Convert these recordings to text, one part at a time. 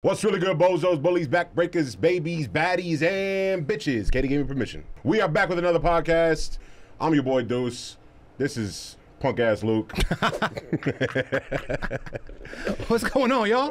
What's really good, bozos, bullies, backbreakers, babies, baddies, and bitches? Katie gave me permission. We are back with another podcast. I'm your boy Deuce. This is punk ass Luke. What's going on, y'all?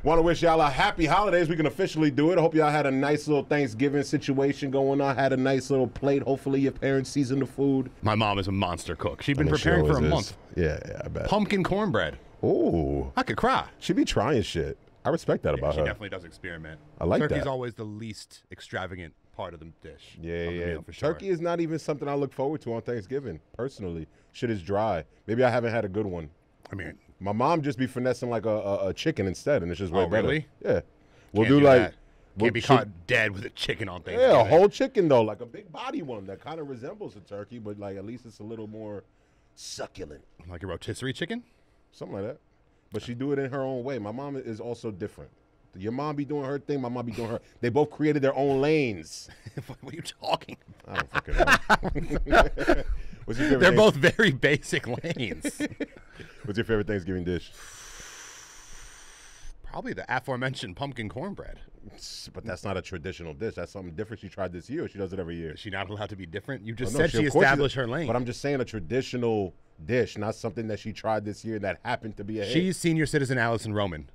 Want to wish y'all a happy holidays. We can officially do it. I hope y'all had a nice little Thanksgiving situation going on. Had a nice little plate. Hopefully your parents seasoned the food. My mom is a monster cook. She's been preparing for a month. Yeah, I bet. Pumpkin cornbread. Ooh. I could cry. She be trying shit. I respect that about She her. definitely does experiment. I like that. Turkey's always the least extravagant part of the dish. Yeah. Meal, for sure. Turkey is not even something I look forward to on Thanksgiving, personally. Shit is dry. Maybe I haven't had a good one. I mean, My mom just be finessing like a chicken instead, and it's just way better. Really? Yeah. We'll Can't do like... that. Can't be caught dead with a chicken on Thanksgiving. Yeah, a whole chicken, though. Like a big body one that kind of resembles a turkey, but like at least it's a little more succulent. Like a rotisserie chicken? Something like that. But she do it in her own way. My mom is also different. Your mom be doing her thing. My mom be doing her. They both created their own lanes. What are you talking I don't fucking know. What's your favorite? They're both very basic lanes. What's your favorite Thanksgiving dish? Probably the aforementioned pumpkin cornbread. But that's not a traditional dish. That's something different she tried this year. She does it every year. Is she not allowed to be different? You just Oh, no, said she of course established her lane. But I'm just saying a traditional dish, not something that she tried this year that happened to be a hit. She's senior citizen Allison Roman,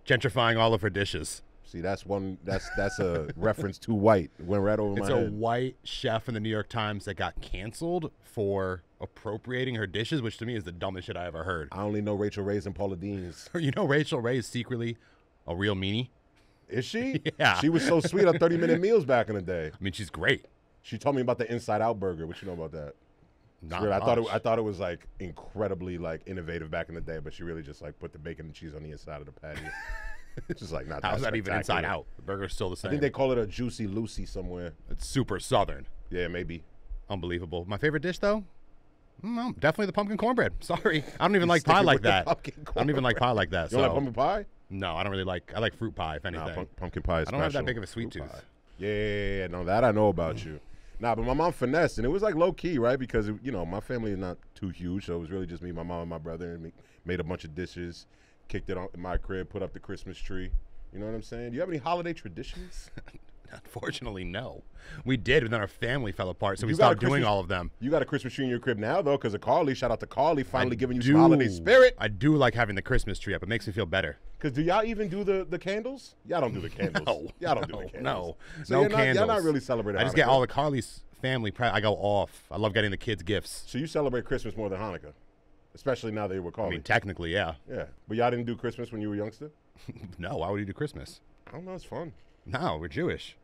gentrifying all of her dishes. See, that's a reference to white. Went right over It's my a head. white chef in the New York Times that got canceled for appropriating her dishes, which to me is the dumbest shit I ever heard. I only know Rachel Ray's and Paula Deen's. You know Rachel Ray is secretly a real meanie? Is she? Yeah. She was so sweet on 30-minute meals back in the day. I mean, she's great. She told me about the Inside Out burger. What you know about that? Not Really, much. I thought it was like incredibly like innovative back in the day, but she really just like put the bacon and cheese on the inside of the patty. It's just like not. How's that even inside spectacular. out? The burger's still the I same. think they call it a Juicy Lucy somewhere. It's super southern. Yeah, maybe. Unbelievable. My favorite dish, though? No, definitely the pumpkin cornbread. Sorry. I don't even like pie sticking like with the that. pumpkin I don't even like pie like that. You don't like so- pumpkin pie? No, I don't really like. I like fruit pie, if anything. Nah, pumpkin pie is I don't have that special. big of a sweet Fruit tooth. pie. Yeah, no, that I know about you. Nah, but my mom finessed, and it was like low key, right? Because my family is not too huge, so it was really just me, my mom, and my brother, and we made a bunch of dishes, kicked it on in my crib, put up the Christmas tree. You know what I'm saying? Do you have any holiday traditions? Unfortunately, no. We did, but then our family fell apart, so we You got a stopped doing Christmas- all of them. You got a Christmas tree in your crib now, though, because of Carly. Shout out to Carly, finally giving you Do- some holiday spirit. I do like having the Christmas tree up. It makes me feel better. Because do y'all even do the candles? Y'all don't do the candles. No. Y'all don't do the No, candles. no. So No you're candles. Y'all not really celebrating I just Hanukkah. get all the Carly's family. I go off. I love getting the kids gifts. So you celebrate Christmas more than Hanukkah? Especially now that you're with I Carly. mean, technically, yeah. Yeah. But y'all didn't do Christmas when you were a youngster? No, why would you do Christmas? I don't know. It's fun. No, we're Jewish.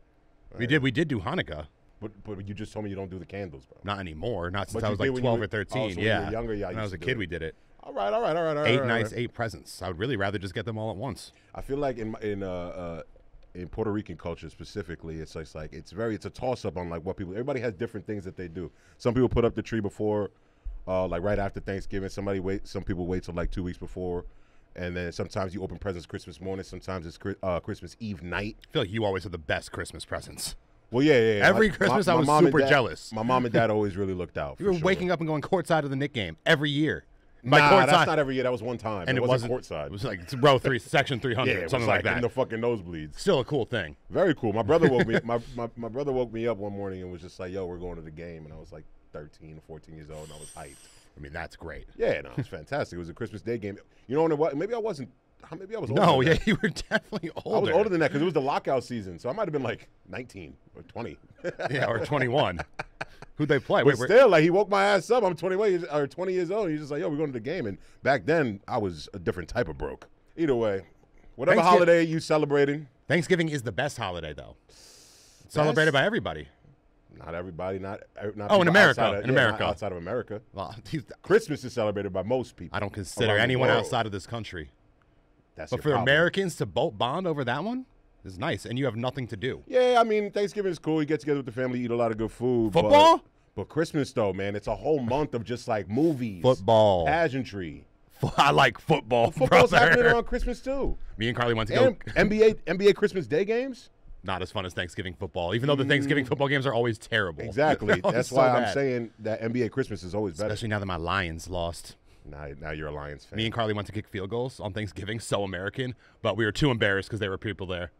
We did do Hanukkah. But you just told me you don't do the candles, bro. Not anymore. Not since But I you was did like when 12 you or were- 13. oh, so when yeah. you were younger, yeah, When you I was used a to kid, do it. we did it. All right. Eight all nights, right. 8 presents. I would really rather just get them all at once. I feel like in Puerto Rican culture specifically, it's a toss up on like what people. Everybody has different things that they do. Some people put up the tree before, like right after Thanksgiving. Some people wait till like 2 weeks before, and then sometimes you open presents Christmas morning. Sometimes it's Christmas Eve night. I feel like you always have the best Christmas presents. Well, yeah. Every Christmas I was mom and super dad- jealous. My mom and dad always really looked out. You were waking up and going courtside of the Knick game every year. By Nah, courtside, that's not every year. That was one time. and it wasn't It courtside. was like row 3, section 300, Yeah, it was something like in that. the fucking nosebleeds. Still a cool thing. Very cool. My brother woke me. My brother woke me up one morning and was just like, "Yo, we're going to the game," and I was like 13 or 14 years old, and I was hyped. I mean, that's great. Yeah, no, it was fantastic. It was a Christmas Day game. You know what? Maybe I wasn't. Maybe I was. Older No, than yeah, that. you were definitely older. I was older than that because it was the lockout season, so I might have been like 19 or 20. Yeah, or 21. Who'd they play? But still, like he woke my ass up. I'm 20 years old. And he's just like, "Yo, we're going to the game." And back then, I was a different type of broke. Either way, whatever Thanksgiving- holiday you celebrating. Thanksgiving is the best holiday, though. Celebrated by everybody. Not everybody. Not Oh, in people America, outside of- in yeah, not America. outside of America. Well, Christmas is celebrated by most people. I don't consider around the anyone world. outside of this country. That's But your for problem. Americans to bond over that one is nice, and you have nothing to do. Yeah, I mean, Thanksgiving is cool. You get together with the family, eat a lot of good food. Football? But Christmas, though, man, it's a whole month of just like movies. Football. Pageantry. I like football, Football's brother. happening around Christmas, too. Me and Carly went to go. And NBA Christmas Day games? Not as fun as Thanksgiving football, even though the Thanksgiving football games are always terrible. Exactly. They're always That's so why I'm bad. saying that NBA Christmas is always better. Especially now that my Lions lost. Now you're a Lions fan. Me and Carly went to kick field goals on Thanksgiving, so American, but we were too embarrassed because there were people there.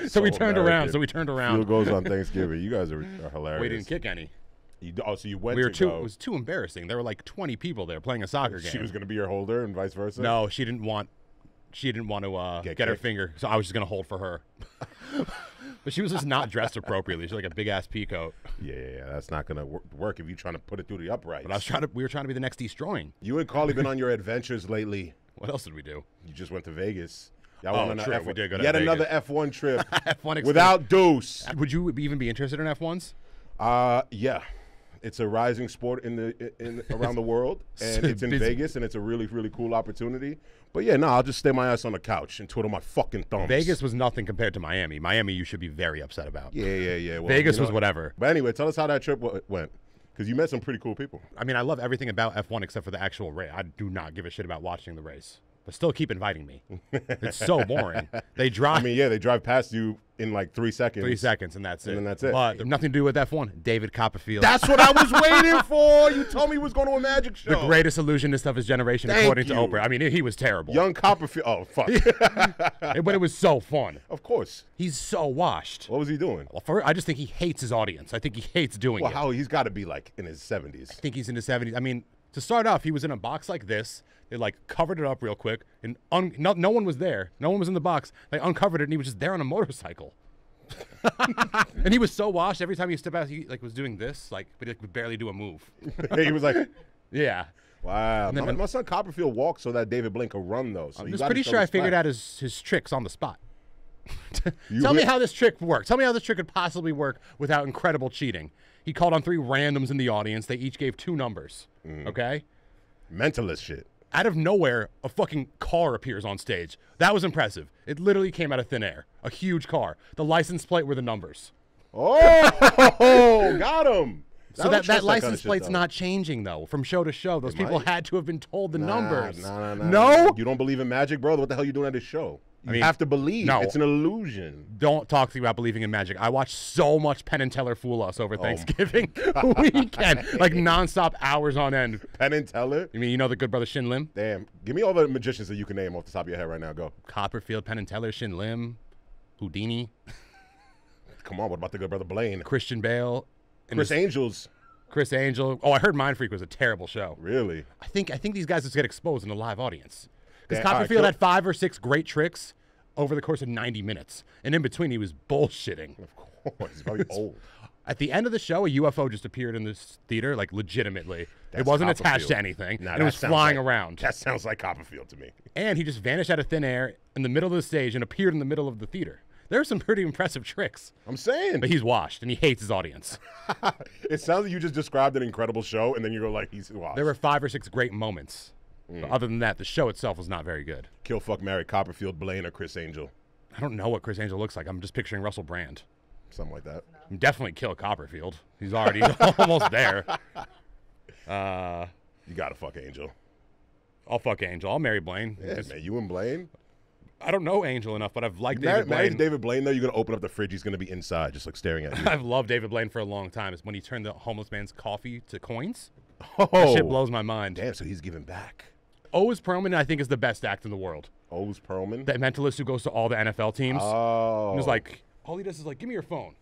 So we turned around. Field goals on Thanksgiving. You guys are hilarious. We didn't kick any. So you went We were to too. go. It was too embarrassing. There were like 20 people there playing a soccer game. She was going to be your holder and vice versa? No, she didn't want. She didn't want to get her kicked? finger, so I was just gonna hold for her. But she was just not dressed appropriately. She's like a big ass peacoat. Yeah. That's not going to work if you're trying to put it through the uprights. But we were trying to be the next destroying. You and Carly been on your adventures lately. What else did we do? You just went to Vegas. Oh, went on true. F1 We did go to Yet Vegas. another F1 trip F1 without Deuce. Would you even be interested in F1s? Yeah. It's a rising sport in around the world, and it's in Vegas, and it's a really, really cool opportunity. But yeah, no, I'll just stay my ass on the couch and twiddle my fucking thumbs. Vegas was nothing compared to Miami. Miami, you should be very upset about. Yeah. Well, Vegas was whatever. But anyway, tell us how that trip went, because you met some pretty cool people. I mean, I love everything about F1 except for the actual race. I do not give a shit about watching the race, but still keep inviting me. It's so boring. They drive. I mean, yeah, they drive past you in like 3 seconds. 3 seconds, and that's it. And then that's it. But nothing to do with F1. David Copperfield. That's what I was waiting for. You told me he was going to a magic show. the greatest illusionist of his generation, Thank according to you. Oprah. I mean, he was terrible. Young Copperfield. Oh, fuck. But it was so fun. Of course. He's so washed. What was he doing? Well, I just think he hates his audience. I think he hates doing Well, it. how he's got to be like in his 70s. I think he's in his 70s. I mean, to start off, he was in a box like this. They like covered it up real quick, and no one was there. No one was in the box. They uncovered it, and he was just there on a motorcycle. And he was so washed. Every time he stepped out, he like was doing this, like, but he could barely do a move. He was like, Yeah. wow. then- My son Copperfield walked so that David Blaine could run, though. So I'm you just gotta pretty show sure I respect. figured out his tricks on the spot. You Tell me hit- how this trick works. Tell me how this trick could possibly work without incredible cheating. He called on 3 randoms in the audience. They each gave 2 numbers. Okay? Mentalist shit. Out of nowhere, a fucking car appears on stage. That was impressive. It literally came out of thin air. A huge car. The license plate were the numbers. Oh, got him. So I don't that trust license kind of shit, plate's though. not changing, though, from show to show. Those people might. had to have been told the numbers. Nah. No? You don't believe in magic, bro? What the hell are you doing at this show? You mean, have to believe. no. It's an illusion. Don't talk to me about believing in magic. I watched so much Penn and Teller fool us Oh over Thanksgiving weekend. Like nonstop hours on end. Penn and Teller? You mean, you know the good brother Shin Lim? Damn. Give me all the magicians that you can name off the top of your head right now. Go. Copperfield, Penn and Teller, Shin Lim, Houdini, Come on. What about the good brother Blaine? Christian Bale, and Chris Angels. Chris Angel. Oh, I heard Mind Freak was a terrible show. Really? I think these guys just get exposed in a live audience. Because Yeah, all right, Copperfield kill- had 5 or 6 great tricks over the course of 90 minutes. And in between, he was bullshitting. Of course. He's probably old. At the end of the show, a UFO just appeared in this theater, like legitimately. It That's wasn't attached Copperfield. to anything. Nah, and it that was sounds flying like- around. That sounds like Copperfield to me. And he just vanished out of thin air in the middle of the stage and appeared in the middle of the theater. There are some pretty impressive tricks. I'm saying. But he's washed, and he hates his audience. It sounds like you just described an incredible show, and then you go like, he's washed. There were 5 or 6 great moments. But other than that, the show itself was not very good. Kill, fuck, marry, Copperfield, Blaine, or Chris Angel. I don't know what Chris Angel looks like. I'm just picturing Russell Brand. Something like that. Definitely kill Copperfield. He's already almost there. You gotta fuck Angel. I'll fuck Angel. I'll marry Blaine. Yeah, man. You and Blaine? I don't know Angel enough, but I've liked Married David Blaine. David Blaine, though, you're gonna open up the fridge, he's gonna be inside, just like staring at you. I've loved David Blaine for a long time. It's when he turned the homeless man's coffee to coins. Oh, That shit blows my mind. damn, so he's giving back. Oz Perlman, I think, is the best act in the world. Oz Perlman? That mentalist who goes to all the NFL teams. Oh. And is like, all he does is like, give me your phone.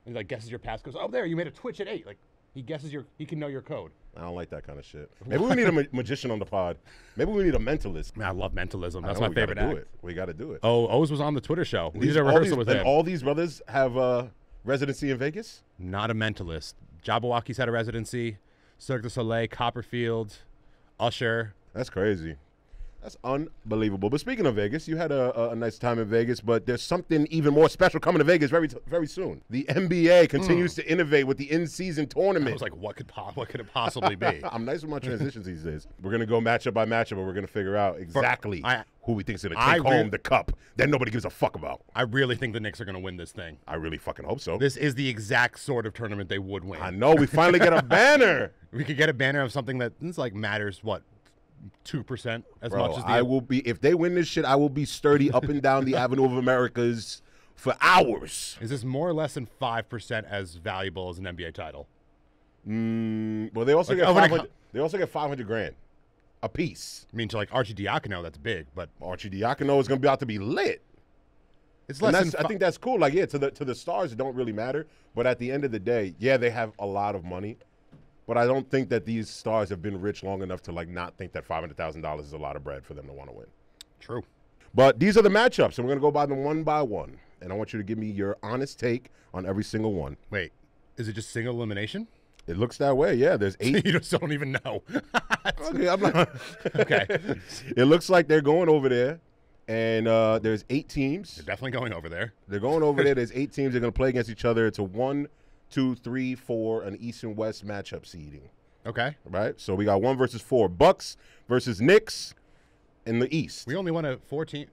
And he like guesses your pass. Goes, oh, there, you made a Twitch at 8. Like, he guesses he can know your code. I don't like that kind of shit. Maybe we need a magician on the pod. Maybe we need a mentalist. Man, I love mentalism. That's I know, my we favorite gotta act. do it. We gotta do it. Oh, Oz was on the Twitter show. We did a all rehearsal with and him. all these brothers have residency in Vegas? Not a mentalist. Jabberwocky's had a residency. Cirque du Soleil, Copperfield, Usher. That's crazy. That's unbelievable. But speaking of Vegas, you had a nice time in Vegas, but there's something even more special coming to Vegas very soon. The NBA continues to innovate with the in-season tournament. I was like, what could it possibly be? I'm nice with my transitions these days. We're gonna go matchup by matchup, and we're gonna figure out exactly who we think's gonna take home the cup that nobody gives a fuck about. I really think the Knicks are going to win this thing. I really fucking hope so. This is the exact sort of tournament they would win. I know we finally get a banner. We could get a banner of something that it's like matters, what, 2% as Bro, much as the I will be, if they win this shit, I will be sturdy up and down the Avenue of Americas for hours. Is this more or less than 5% as valuable as an NBA title? Well, they also Like, get over the 500. They also get 500 grand a piece. I mean, to like Archie Diacono, that's big, but Archie Diacono is going to be out to be lit. it's And less than. I think that's cool. Like, yeah, to the stars, it don't really matter. But at the end of the day, yeah, they have a lot of money. But I don't think that these stars have been rich long enough to like not think that $500,000 is a lot of bread for them to want to win. True. But these are the matchups, and we're gonna go by them one by one. And I want you to give me your honest take on every single one. Wait, is it just single elimination? It looks that way. Yeah, there's 8. You just don't even know. Okay, I'm not. Okay. It looks like they're going over there, and there's 8 teams. They're definitely going over there. They're going over there. There's 8 teams. They're going to play against each other. It's a 1, 2, 3, 4, an East and West matchup seeding. Okay. Right? So we got 1 versus 4. Bucks versus Knicks in the East. We only wanted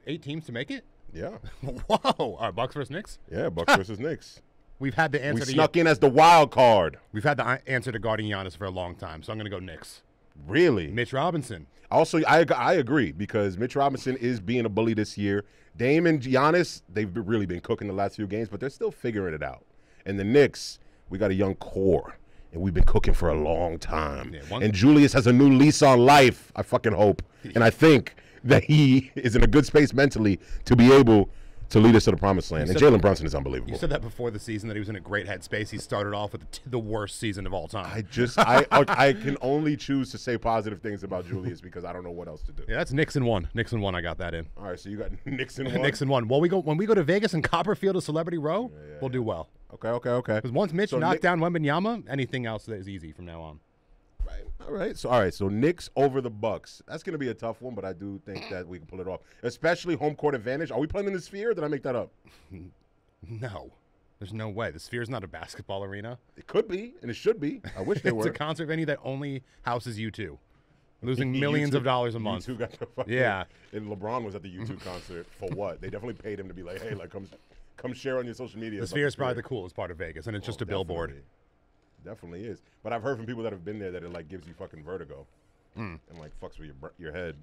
8 teams to make it? Yeah. Whoa. All right, Bucks versus Knicks? Yeah, Bucks versus Knicks. We've had the We answer to snuck in as the wild card. We've had the answer to guarding Giannis for a long time, so I'm going to go Knicks. Really? Mitch Robinson. Also, I agree because Mitch Robinson is being a bully this year. Dame and Giannis, they've really been cooking the last few games, but they're still figuring it out. And the Knicks, we got a young core, and we've been cooking for a long time. Yeah, and Julius has a new lease on life, I fucking hope. And I think that he is in a good space mentally to be able to lead us to the promised land. And Jalen Brunson is unbelievable. You said that before the season that he was in a great headspace. He started off with the worst season of all time. I can only choose to say positive things about Julius because I don't know what else to do. Yeah, that's Knicks in 1. Knicks in 1. I got that in. All right, so you got Knicks in 1. Knicks in 1. Well, when we go to Vegas and Copperfield to Celebrity Row, we'll do well. Okay. Because once Mitch So knocked down Wembanyama, anything else is easy from now on. Right. All right. So Knicks over the Bucks. That's going to be a tough one, but I do think that we can pull it off, especially home court advantage. Are we playing in the Sphere? Or did I make that up? No. There's no way. The Sphere's not a basketball arena. It could be, and it should be. I wish they It's were. a concert venue that only houses U2. Losing millions of dollars a month. U2 got the fucking, Yeah. And LeBron was at the U2 concert for what? They definitely paid him to be like, hey, like come share on your social media. The Sphere is probably the coolest part of Vegas, and it's just a billboard. Definitely is. But I've heard from people that have been there that it like gives you fucking vertigo and like fucks with your head.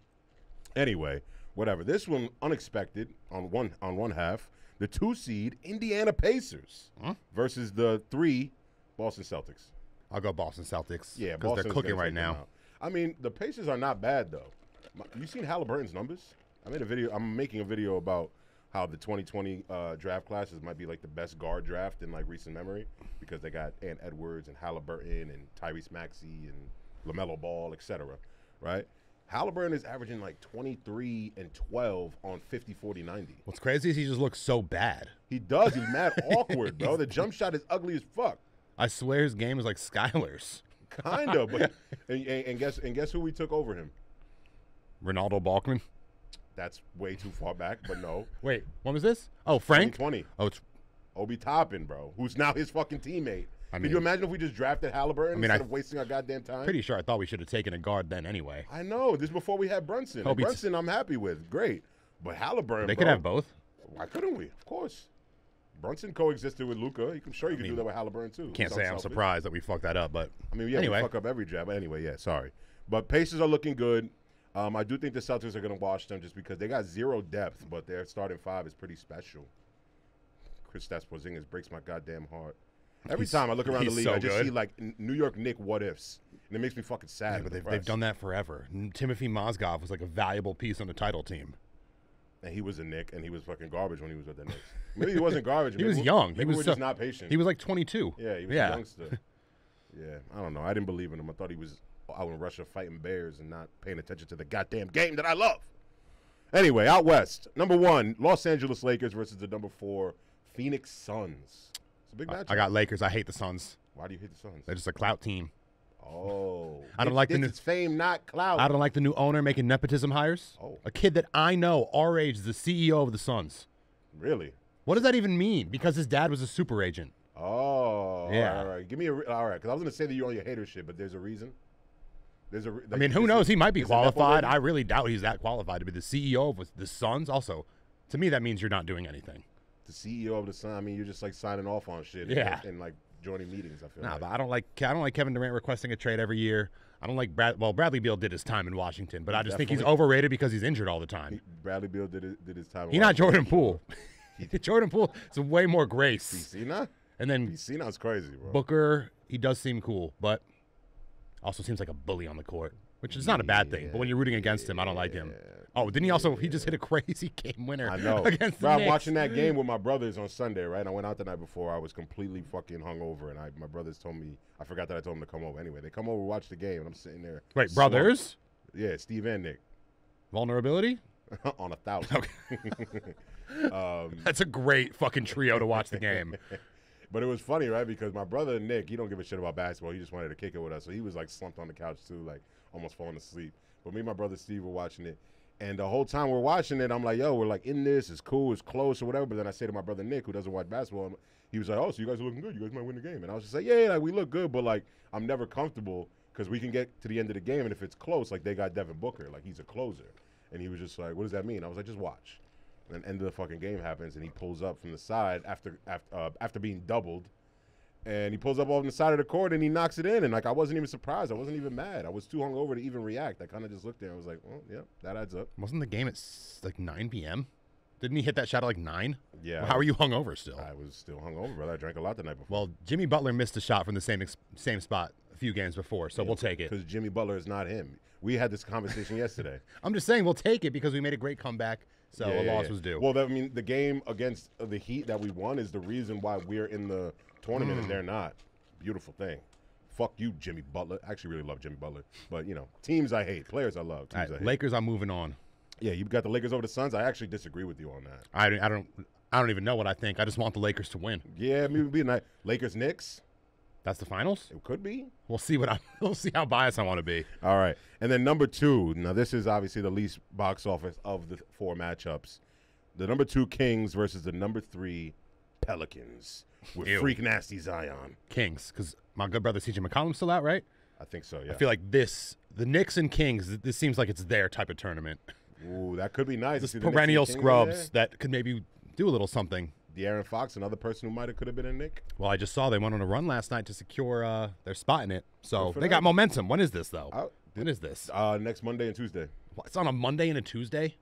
Anyway, whatever. This one unexpected on one half. The 2 seed Indiana Pacers versus the 3 Boston Celtics. I'll go Boston Celtics. Yeah, because they're Boston's cooking gonna right take them now. out. I mean, the Pacers are not bad though. You seen Halliburton's numbers? I made a video. I'm making a video about how the 2020 draft classes might be like the best guard draft in like recent memory because they got Ant Edwards and Halliburton and Tyrese Maxey and LaMelo Ball, etc. Right? Halliburton is averaging like 23 and 12 on 50, 40, 90. What's crazy is he just looks so bad. He does. He's mad awkward, bro. The jump shot is ugly as fuck. I swear his game is like Skylar's. Kind of, but and guess who we took over him? Ronaldo Balkman. That's way too far back, but no. Wait, when was this? Oh, Frank? 2020. Oh, it's Obi Toppin, bro, who's now his fucking teammate. Can you imagine if we just drafted Halliburton instead of wasting our goddamn time? pretty sure I thought we should have taken a guard then anyway. I know. This is before we had Brunson. And Brunson, I'm happy with. Great. But Halliburton, They could have both. Why couldn't we? Of course. Brunson coexisted with Luka. You can do that with Halliburton, too. Can't say I'm surprised that we fucked that up, but I mean, yeah, anyway. we fuck up every draft. But anyway, yeah, sorry. But Pacers are looking good. I do think the Celtics are going to wash them just because they got 0 depth, but their starting 5 is pretty special. Kristaps Porzingis breaks my goddamn heart. Every time I look around the league, I just see like New York Knicks what ifs, and it makes me fucking sad. Yeah, but they've done that forever. Timothy Mozgov was like a valuable piece on the title team. And he was a Knick, and he was fucking garbage when he was with the Knicks. Maybe he wasn't garbage. He was young. Maybe he was just not patient. He was like 22. Yeah, he was a youngster. Yeah, I don't know. I didn't believe in him. I thought he was out in Russia fighting bears and not paying attention to the goddamn game that I love. Anyway, out west, number 1, Los Angeles Lakers versus the number 4 Phoenix Suns. It's a big matchup. I got Lakers. I hate the Suns. Why do you hate the Suns? They're just a clout team. Oh, I don't like the new. It's fame, not clout. I don't like the new owner making nepotism hires. Oh. A kid that I know, our age, is the CEO of the Suns. Really? What does that even mean? Because his dad was a super agent. Oh, yeah. All right. Give me all right, because I was gonna say that you're on your hater shit, but there's a reason. Like, I mean, who knows? He might be qualified. I really doubt he's that qualified to be the CEO of the Suns. Also, to me, that means you're not doing anything. The CEO of the Suns. I mean, you're just like signing off on shit. Yeah. And like joining meetings. I feel. Nah, but I don't like Kevin Durant requesting a trade every year. I don't like Bradley Beal did his time in Washington, but I just think he's overrated because he's injured all the time. Bradley Beal did his time. He's not Jordan Poole. Jordan Poole is way more grace. Piscina? And then Piscina's crazy, bro. Booker, he does seem cool, but also seems like a bully on the court, which is not a bad thing. But when you're rooting against him, I don't like him. Oh, didn't he also? He just hit a crazy game winner. I know. Against the Bro, I'm Knicks. watching that game with my brothers on Sunday, right? I went out the night before. I was completely fucking hungover, and my brothers told me, I forgot that I told them to come over. Anyway, they come over, watch the game, and I'm sitting there. Wait, slumped. brothers? Yeah, Steve and Nick. Vulnerability? On 1,000. That's a great fucking trio to watch the game. But it was funny, right? Because my brother Nick, he don't give a shit about basketball. He just wanted to kick it with us. So he was like slumped on the couch too, like almost falling asleep. But me and my brother Steve were watching it. And the whole time we're watching it, I'm like, yo, we're like in this, it's cool, it's close or whatever. But then I say to my brother Nick, who doesn't watch basketball, he was like, oh, so you guys are looking good. You guys might win the game. And I was just like, yeah, like, we look good. But like, I'm never comfortable because we can get to the end of the game. And if it's close, like they got Devin Booker, like he's a closer. And he was just like, what does that mean? I was like, just watch. And end of the fucking game happens, and he pulls up from the side after being doubled. And he pulls up on the side of the court and he knocks it in. And like, I wasn't even surprised. I wasn't even mad. I was too hungover to even react. I kind of just looked there and was like, well, yeah, that adds up. Wasn't the game at like 9 p.m.? Didn't he hit that shot at like 9? Yeah. Well, how are you hungover still? I was still hungover, brother. I drank a lot the night before. Well, Jimmy Butler missed a shot from the same spot a few games before, so we'll take it. Because Jimmy Butler is not him. We had this conversation yesterday. I'm just saying we'll take it because we made a great comeback, so a loss was due. Well, I mean, the game against the Heat that we won is the reason why we're in the tournament and they're not. Beautiful thing. Fuck you, Jimmy Butler. I actually really love Jimmy Butler. But, you know, teams I hate. Players I love. Teams I hate. Lakers, I'm moving on. Yeah, you got the Lakers over the Suns. I actually disagree with you on that. I don't even know what I think. I just want the Lakers to win. Yeah, maybe be nice. Lakers Knicks. That's the finals? It could be. We'll see we'll see how biased I want to be. All right. And then number 2. Now, this is obviously the least box office of the 4 matchups. The number 2 Kings versus the number 3 Pelicans with Ew. freak nasty Zion. Kings, because my good brother CJ McCollum's still out, right? I think so, yeah. I feel like the Knicks and Kings, this seems like it's their type of tournament. Ooh, that could be nice. Just See the Knicks and perennial Kings in scrubs that could maybe do a little something. De'Aaron Fox, another person who could have been a Knick. Well, I just saw they went on a run last night to secure their spot in it. So Good for they got them. momentum. When is this, though? When is this? Next Monday and Tuesday. What, it's on a Monday and a Tuesday?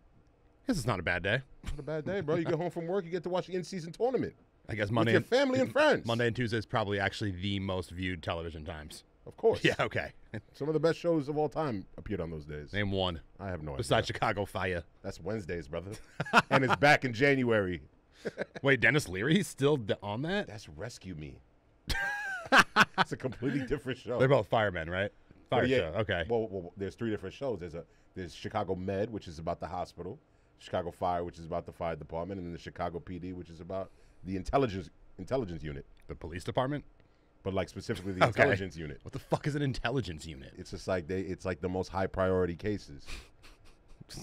This is not a bad day. Not a bad day, bro. You get home from work, you get to watch the in-season tournament. I guess With Monday your family and friends. Monday and Tuesday is probably actually the most viewed television times. Of course. Yeah, okay. Some of the best shows of all time appeared on those days. Name one. I have no Besides idea. Chicago Fire. That's Wednesdays, brother. And it's back in January. Wait, Dennis Leary's still on that? That's Rescue Me. It's a completely different show. They're both firemen, right? Fire yeah, show. Okay. Well, there's 3 different shows. There's Chicago Med, which is about the hospital, Chicago Fire, which is about the fire department, and then the Chicago PD, which is about the intelligence unit. The police department? But like specifically the intelligence unit. What the fuck is an intelligence unit? It's just like it's like the most high priority cases.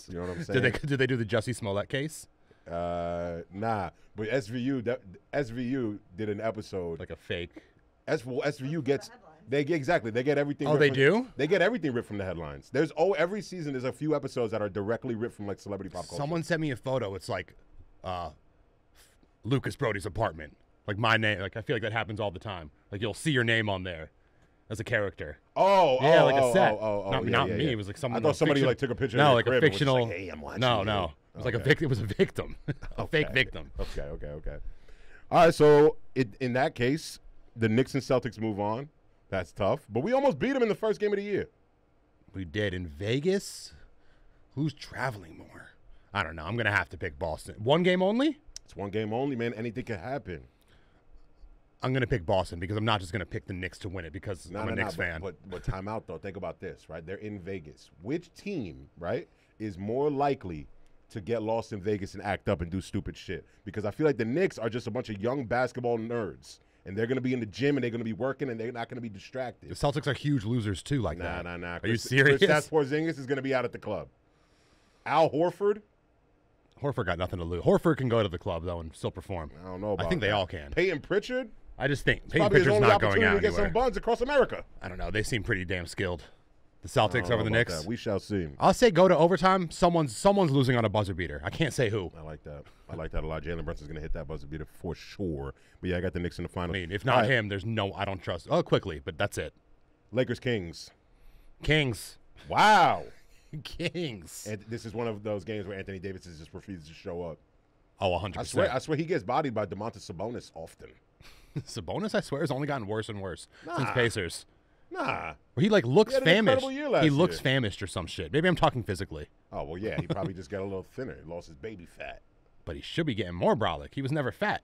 You know what I'm saying? Did they do the Jussie Smollett case? Nah. But SVU did an episode. Like a fake. SVU gets they get everything. Oh, they do? They get everything ripped from the headlines. Every season there's a few episodes that are directly ripped from like celebrity pop culture. Someone sent me a photo. It's like Lucas Brody's apartment. Like my name. Like I feel like that happens all the time. Like you'll see your name on there as a character. Like a set. Not yeah, me. yeah. It was like someone. I thought somebody like took a picture. No, of like their a crib and was fictional. like, hey, I'm watching no, you. no. It was like a victim. It was a victim. A fake victim. Okay. All right, so in that case, the Knicks and Celtics move on. That's tough, but we almost beat them in the first game of the year. We did in Vegas. Who's traveling more? I don't know. I'm gonna have to pick Boston. One game only. It's one game only, man. Anything can happen. I'm gonna pick Boston because I'm not just gonna pick the Knicks to win it because I'm a Knicks fan. But time out though. Think about this, right? They're in Vegas. Which team, right, is more likely to get lost in Vegas and act up and do stupid shit? Because I feel like the Knicks are just a bunch of young basketball nerds. And they're going to be in the gym and they're going to be working and they're not going to be distracted. The Celtics are huge losers too, like that. Nah. Are you serious? Kristaps Porzingis is going to be out at the club. Al Horford? Horford got nothing to lose. Horford can go to the club though and still perform. I don't know about I think they that. all can. Peyton Pritchard? I just think It's Peyton probably his Pritchard's only not going opportunity out to get some anywhere. buns across America. I don't know. They seem pretty damn skilled. The I Celtics don't know over the about Knicks. that. We shall see. I'll say go to overtime. Someone's losing on a buzzer beater. I can't say who. I like that. I like that a lot. Jalen Brunson's going to hit that buzzer beater for sure. But yeah, I got the Knicks in the final. I mean, if not him, there's no. I don't trust. Oh, quickly, but that's it. Lakers Kings. Kings. Wow. Kings. And this is one of those games where Anthony Davis just refuses to show up. Oh, 100%. I swear he gets bodied by Domantas Sabonis often. Sabonis, I swear, has only gotten worse and worse since Nah. Pacers. Nah. Where he like looks He had an famished. incredible year last He looks year. famished or some shit. Maybe I'm talking physically, Oh well, yeah. He probably just got a little thinner. He lost his baby fat. but he should be getting more brolic. He was never fat.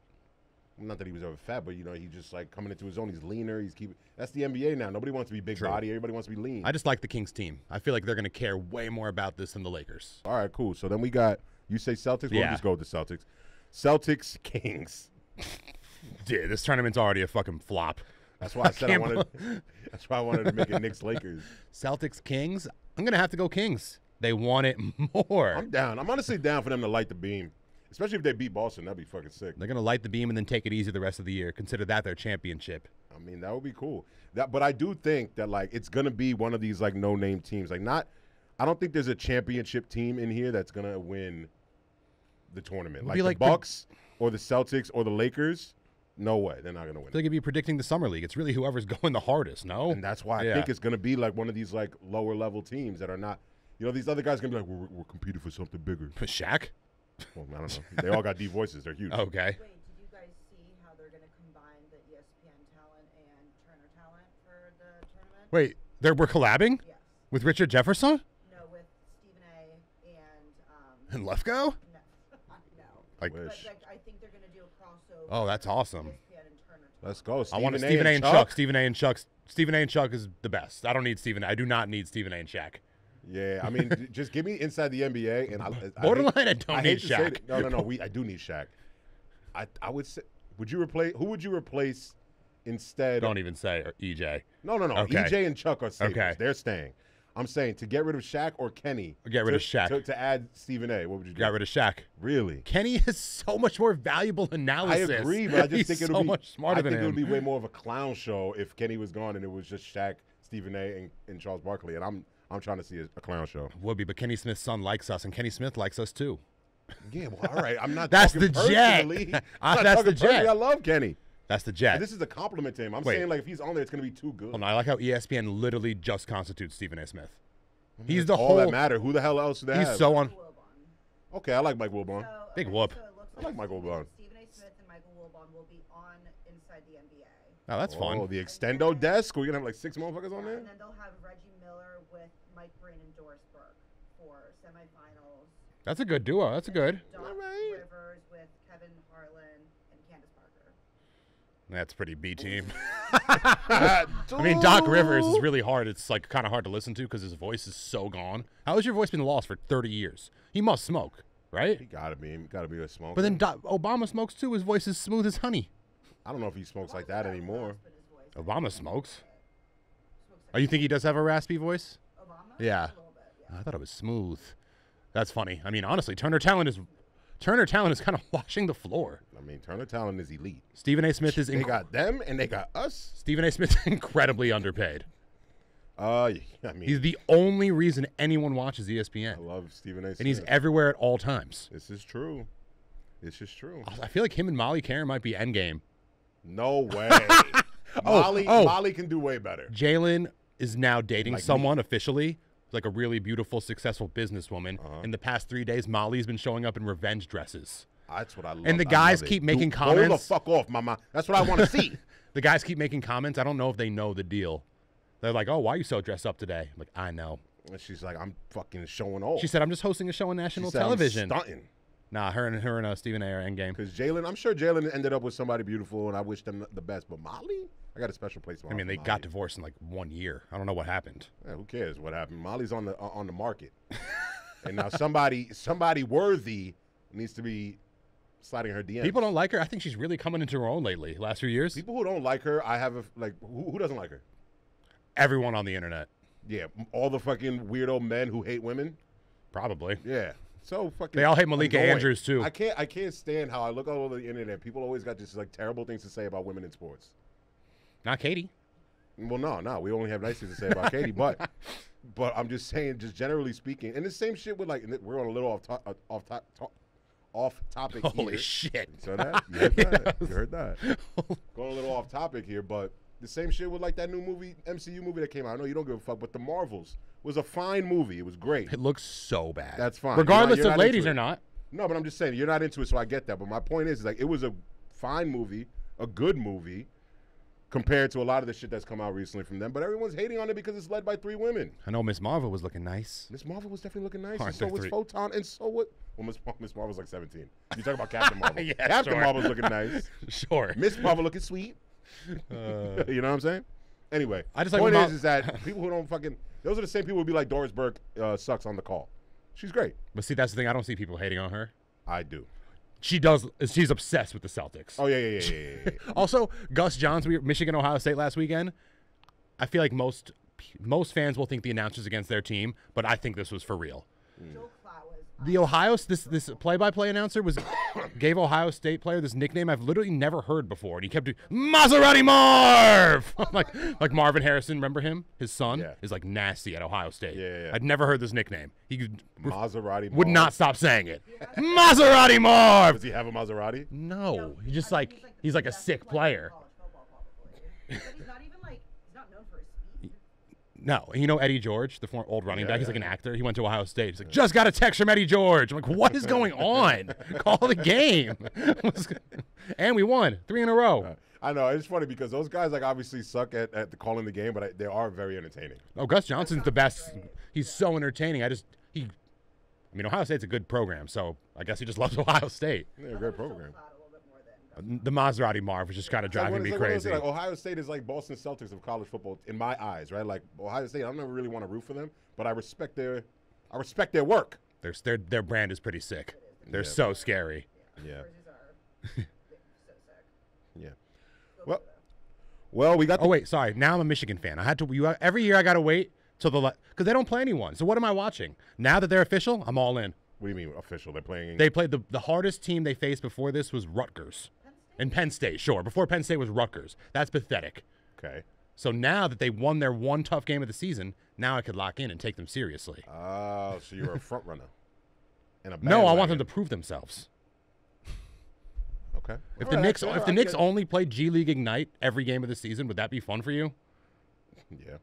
Not that he was ever fat, but he just like coming into his own. He's leaner. He's keeping. That's the NBA now. Nobody wants to be big True. body. Everybody wants to be lean. I just like the Kings team. I feel like they're gonna care way more about this than the Lakers. All right, cool. So then we got you say Celtics. We'll Yeah. just go with the Celtics. Celtics Kings. Dude, this tournament's already a fucking flop. That's why I said I can't wanted. That's why I wanted to make it Knicks Lakers. Celtics Kings. I'm gonna have to go Kings. They want it more. I'm down. I'm honestly down for them to light the beam, especially if they beat Boston. That'd be fucking sick. They're gonna light the beam and then take it easy the rest of the year. Consider that their championship. I mean, that would be cool. But I do think that like it's gonna be one of these like no-name teams. Like not. I don't think there's a championship team in here that's gonna win the tournament. It'd Like be the like the- Bucks or the Celtics or the Lakers. No way, they're not gonna win. I feel like if you're predicting the summer league, it's really whoever's going the hardest. No, And that's why I Yeah. think it's going to be like one of these like lower level teams that are not, these other guys going to be like, we're competing for something bigger. Shaq. Well, I don't know. They all got deep voices. They're huge. Okay. Wait, did you guys see how they're going to combine the ESPN talent and Turner talent for the tournament? Wait, we're collabing Yes. with Richard Jefferson No, with Stephen A. and and Lefko. no, no. Like, Wish. But like, I think they're going to do a crossover. oh, that's awesome. ESPN and Turner. Let's go. I want Stephen Stephen A. and Chuck. Stephen A. and Chuck. Stephen A. and Chuck is the best. I don't need Stephen. I do not need Stephen A. and Shaq. Yeah, I mean, just give me inside the NBA. And Borderline, I hate, don't I need hate to say Shaq. it. No. I do need Shaq. I would say, who would you replace instead? Don't even say or EJ. No. Okay. EJ and Chuck are staples. Okay. They're staying. I'm saying to get rid of Shaq or Kenny. Get rid of Shaq. To add Stephen A. What would you do? Got rid of Shaq. Really? Kenny has so much more valuable I analysis. agree, but I just He's think it so would be much smarter I than think it would him. be way more of a clown show if Kenny was gone and it was just Shaq, Stephen A. and Charles Barkley. And I'm trying to see a clown show. Would be, but Kenny Smith's son likes us, and Kenny Smith likes us too. Yeah, well, all right. I'm not. That's talking the Jet. personally. Ah, I'm not that's the talking personally. Jet. I love Kenny. That's the Jet. And this is a compliment to him. I'm Wait. saying like if he's on there, it's gonna be too good. Hold on, I like how ESPN literally just constitutes Stephen A. Smith. He's the All whole. that matter. Who the hell else do they He's have? so on. Wilbon. Okay, I like Mike Wilbon. So, Big okay, whoop. So it looks I like Michael Wilbon. Stephen A. Smith and Michael Wilbon will be on Inside the NBA. Oh, that's fun. Oh, the extendo desk. We're gonna have like 6 motherfuckers on there. And then they'll have Reggie Miller with Mike Breen and Doris Burke for semifinals. That's a good duo. That's a good. Doc Alright. Rivers with Kevin Harlan and Candace Parker. That's pretty B team. I mean, Doc Rivers is really hard. It's like kind of hard to listen to because his voice is so gone. How has your voice been lost for 30 years? He must smoke, right? He gotta be a smoker. But then Obama smokes too. His voice is smooth as honey. I don't know if he smokes like that anymore. But his voice Obama smokes. smokes Oh, you think he does have a raspy voice? Obama? Yeah. A little bit, yeah. I thought it was smooth. That's funny. I mean, honestly, Turner Talent is kind of washing the floor. I mean, Turner Talent is elite. Stephen A. Smith is They got them and they got us. Stephen A. Smith is incredibly underpaid. I mean, He's the only reason anyone watches I ESPN, love Stephen A. Smith. and he's everywhere at all times. This is true. This is true. I feel like him and Molly Karen might be endgame. No way. Oh. Molly can do way better. Jalen is now dating Like me. someone officially, like a really beautiful, successful businesswoman. In the past 3 days, Molly's been showing up in revenge dresses. That's what I love. And the I guys love it. keep making Hold the comments. fuck off, mama. That's what I want to see. The guys keep making comments. I don't know if they know the deal. They're like, "Oh, why are you so dressed up today?" I'm like, I know. And she's like, I'm fucking showing off. She said, "I'm just hosting a show on national She said, television." I'm stunting. Nah, her and Stephen A. are endgame. Because Jalen, I'm sure Jalen ended up with somebody beautiful, and I wish them the best. But Molly, I got a special place. I mean, they got divorced in like 1 year. I don't know what happened. Yeah, who cares what happened? Molly's on the market, and now somebody worthy needs to be sliding her DMs. People don't like her. I think she's really coming into her own lately. Last few years, People who don't like her, I have who doesn't like her? everyone on the internet, Yeah, all the fucking weirdo men who hate women. probably. Yeah, so fucking. They all hate Malika annoying. Andrews, too. I can't stand how I look all over the internet. People always got just like terrible things to say about women in sports. Not Katie. Well, no, we only have nice things to say about Katie, but I'm just saying, just generally speaking, and the same shit with like we're on a little off topic. Holy here. shit! So that you heard that? You heard that? Going a little off topic here, but the same shit with like that new MCU movie that came out. I know you don't give a fuck, but The Marvels was a fine movie. It was great. It looks so bad. That's fine. Regardless You're of not ladies into or it. not. No, but I'm just saying you're not into it, so I get that. But my point is like it was a fine movie, a good movie, compared to a lot of the shit that's come out recently from them. But everyone's hating on it because it's led by 3 women. I know Miss Marvel was looking nice. Miss Marvel was definitely looking nice. Aren't And so there was 3? Photon, and so what? Well, Miss Marvel's like 17. You talk about Captain Marvel. Yeah, Captain sure. Marvel's looking nice. Sure. Miss Marvel looking sweet. You know what I'm saying? Anyway, I just like point when is that people who don't fucking those are the same people who be like Doris Burke sucks on the call. She's great. But see, that's the thing. I don't see people hating on her. I do. She does. She's obsessed with the Celtics. Oh yeah. Also, Gus Johnson, Michigan, Ohio State last weekend. I feel like most fans will think the announcers against their team, but I think this was for real. Joe Klatt was The Ohio this play-by-play announcer gave Ohio State player this nickname I've literally never heard before, and he kept doing Maserati Marv, like Marvin Harrison. Remember him? His son is like nasty at Ohio State. Yeah. I'd never heard this nickname. He Maserati would Marv. not stop saying it. Maserati Marv. Does he have a Maserati? No, he's just like he's like a sick player. college football, probably. But he's not even like he's not known for his speed. No, and you know Eddie George, the former old running Yeah, back. He's yeah, like an actor. He went to Ohio State. He's like, just got a text from Eddie George. I'm like, what is going on? Call the game. And we won 3 in a row. I know it's funny because those guys like obviously suck at the calling the game, but they are very entertaining. Oh, Gus Johnson's the best. He's so entertaining. I mean, Ohio State's a good program, so I guess he just loves Ohio State. They're a great program. Klatt a little bit more than The Maserati Marv was just kind of driving me crazy. Like Ohio State is like Boston Celtics of college football in my eyes, right? Like Ohio State, I never really want to root for them, but I respect their work. Their brand is pretty sick. They're so scary. Yeah. jerseys are so sick. Yeah. Well, we got. Oh wait, sorry. Now I'm a Michigan fan. I had to. Every year I gotta wait till because they don't play anyone. So what am I watching? Now that they're official, I'm all in. What do you mean official? They're playing. They played the hardest team they faced before this was Rutgers. And Penn State, sure. Before Penn State was Rutgers. That's pathetic. Okay. So now that they won their one tough game of the season, now I could lock in and take them seriously. Oh, so you're a front runner. And a No, I want bandwagon. them to prove themselves. Okay. If All the right, Knicks, fair, if the I Knicks get- only played G League Ignite every game of the season, would that be fun for you? Yeah.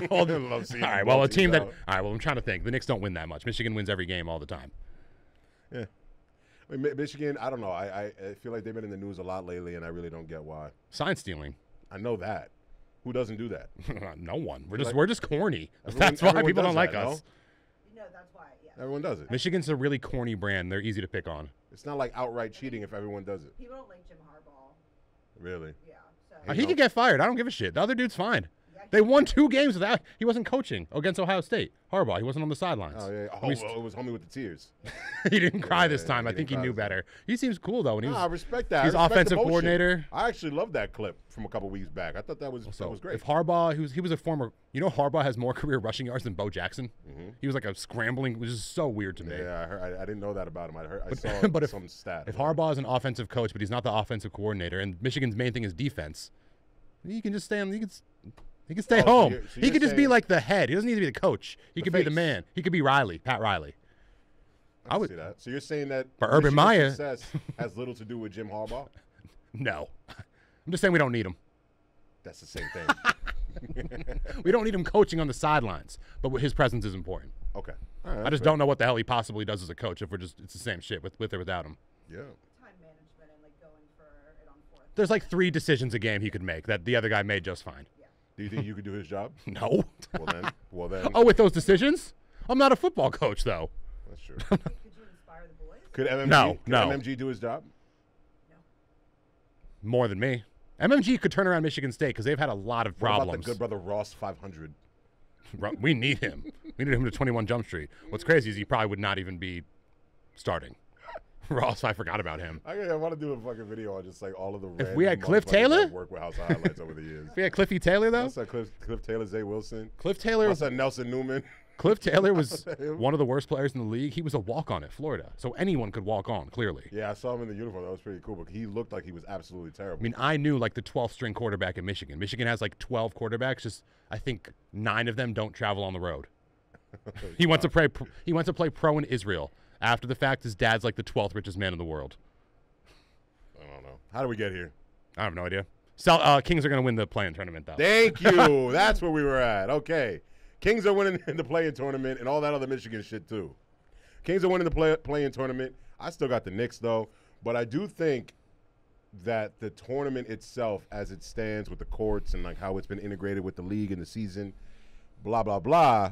All I love seeing All right. them Well, blow a team teams that. out. All right. Well, I'm trying to think. The Knicks don't win that much. Michigan wins every game all the time. Yeah. I mean, Michigan, I don't know. I feel like they've been in the news a lot lately, and I really don't get why. Sign stealing. I know that. Who doesn't do that? No one. Like- We're just corny. Everyone- That's why everyone people does don't like that, no? us. You know, that's why. Yeah. Everyone does it. Michigan's a really corny brand. They're easy to pick on. It's not like outright cheating if everyone does it. People don't like Jim Harbaugh. Really? Yeah. So He could get fired. I don't give a shit. The other dude's fine. Yeah, They won 2 games without. He wasn't coaching against Ohio State. Harbaugh. He wasn't on the sidelines. Oh, yeah. Oh, We well, it was homie with the tears. he didn't cry this Yeah, time. he I think he didn't cry knew this time. better. He seems cool though. When he No, I was, respect that. he's I respect the offensive motion. coordinator. I actually love that clip from a couple weeks back. I thought that was great. If Harbaugh, he was a former. You know, Harbaugh has more career rushing yards than Bo Jackson. He was like a scrambling, which is so weird to me. Yeah, I heard. I didn't know that about him. I saw but some stat. If Harbaugh is an offensive coach, but he's not the offensive coordinator, and Michigan's main thing is defense, he can just stay on. He can stay Oh, so home. you're- so He you're could just be saying- like the head. He doesn't need to be the coach. He could be the face. man. He could be Riley, Pat Riley. I would- see that. So you're saying that For Urban Michigan's Meyer- success has little to do with Jim Harbaugh? No, I'm just saying we don't need him. That's the same thing. We don't need him coaching on the sidelines, but his presence is important. Okay. All right, I just fair. don't know what the hell he possibly does as a coach if it's the same shit with or without him. Yeah. time management and like going for it on fourth. There's like 3 decisions a game he could make that the other guy made just fine. Do you think you could do his job? No. Well then. Oh, with those decisions? I'm not a football coach though. That's true. Could you inspire the boys? Could MMG? No, could no. MMG do his job? More than me. MMG could turn around Michigan State because they've had a lot of What about problems. the good brother Ross 500? We need him. We need him to 21 Jump Street. What's crazy is he probably would not even be starting. Ross, I forgot about him. I want to do a fucking video on just like all of the. If we had random Cliff motherfuckers Taylor? that work with House of Highlights over the years. If we had Cliffy Taylor though. What's that? Cliff Taylor, Zay Wilson. Cliff Taylor. What's that? Nelson Newman. Cliff Taylor was him? one of the worst players in the league. He was a walk-on at Florida, so anyone could walk on. Clearly. Yeah, I saw him in the uniform. That was pretty cool. But he looked like he was absolutely terrible. I mean, I knew like the 12th string quarterback in Michigan. Michigan has like 12 quarterbacks. Just I think 9 of them don't travel on the road. He went to play. He went to play pro in Israel. After the fact, his dad's like the 12th richest man in the world. I don't know. How do we get here? I have no idea. Kings are going to win the play-in tournament though. Thank you. That's where we were at. Okay. Kings are winning in the play-in tournament and all that other Michigan shit too. Kings are winning the play-in tournament. I still got the Knicks though, but I do think that the tournament itself, as it stands with the courts and like how it's been integrated with the league and the season, blah blah blah.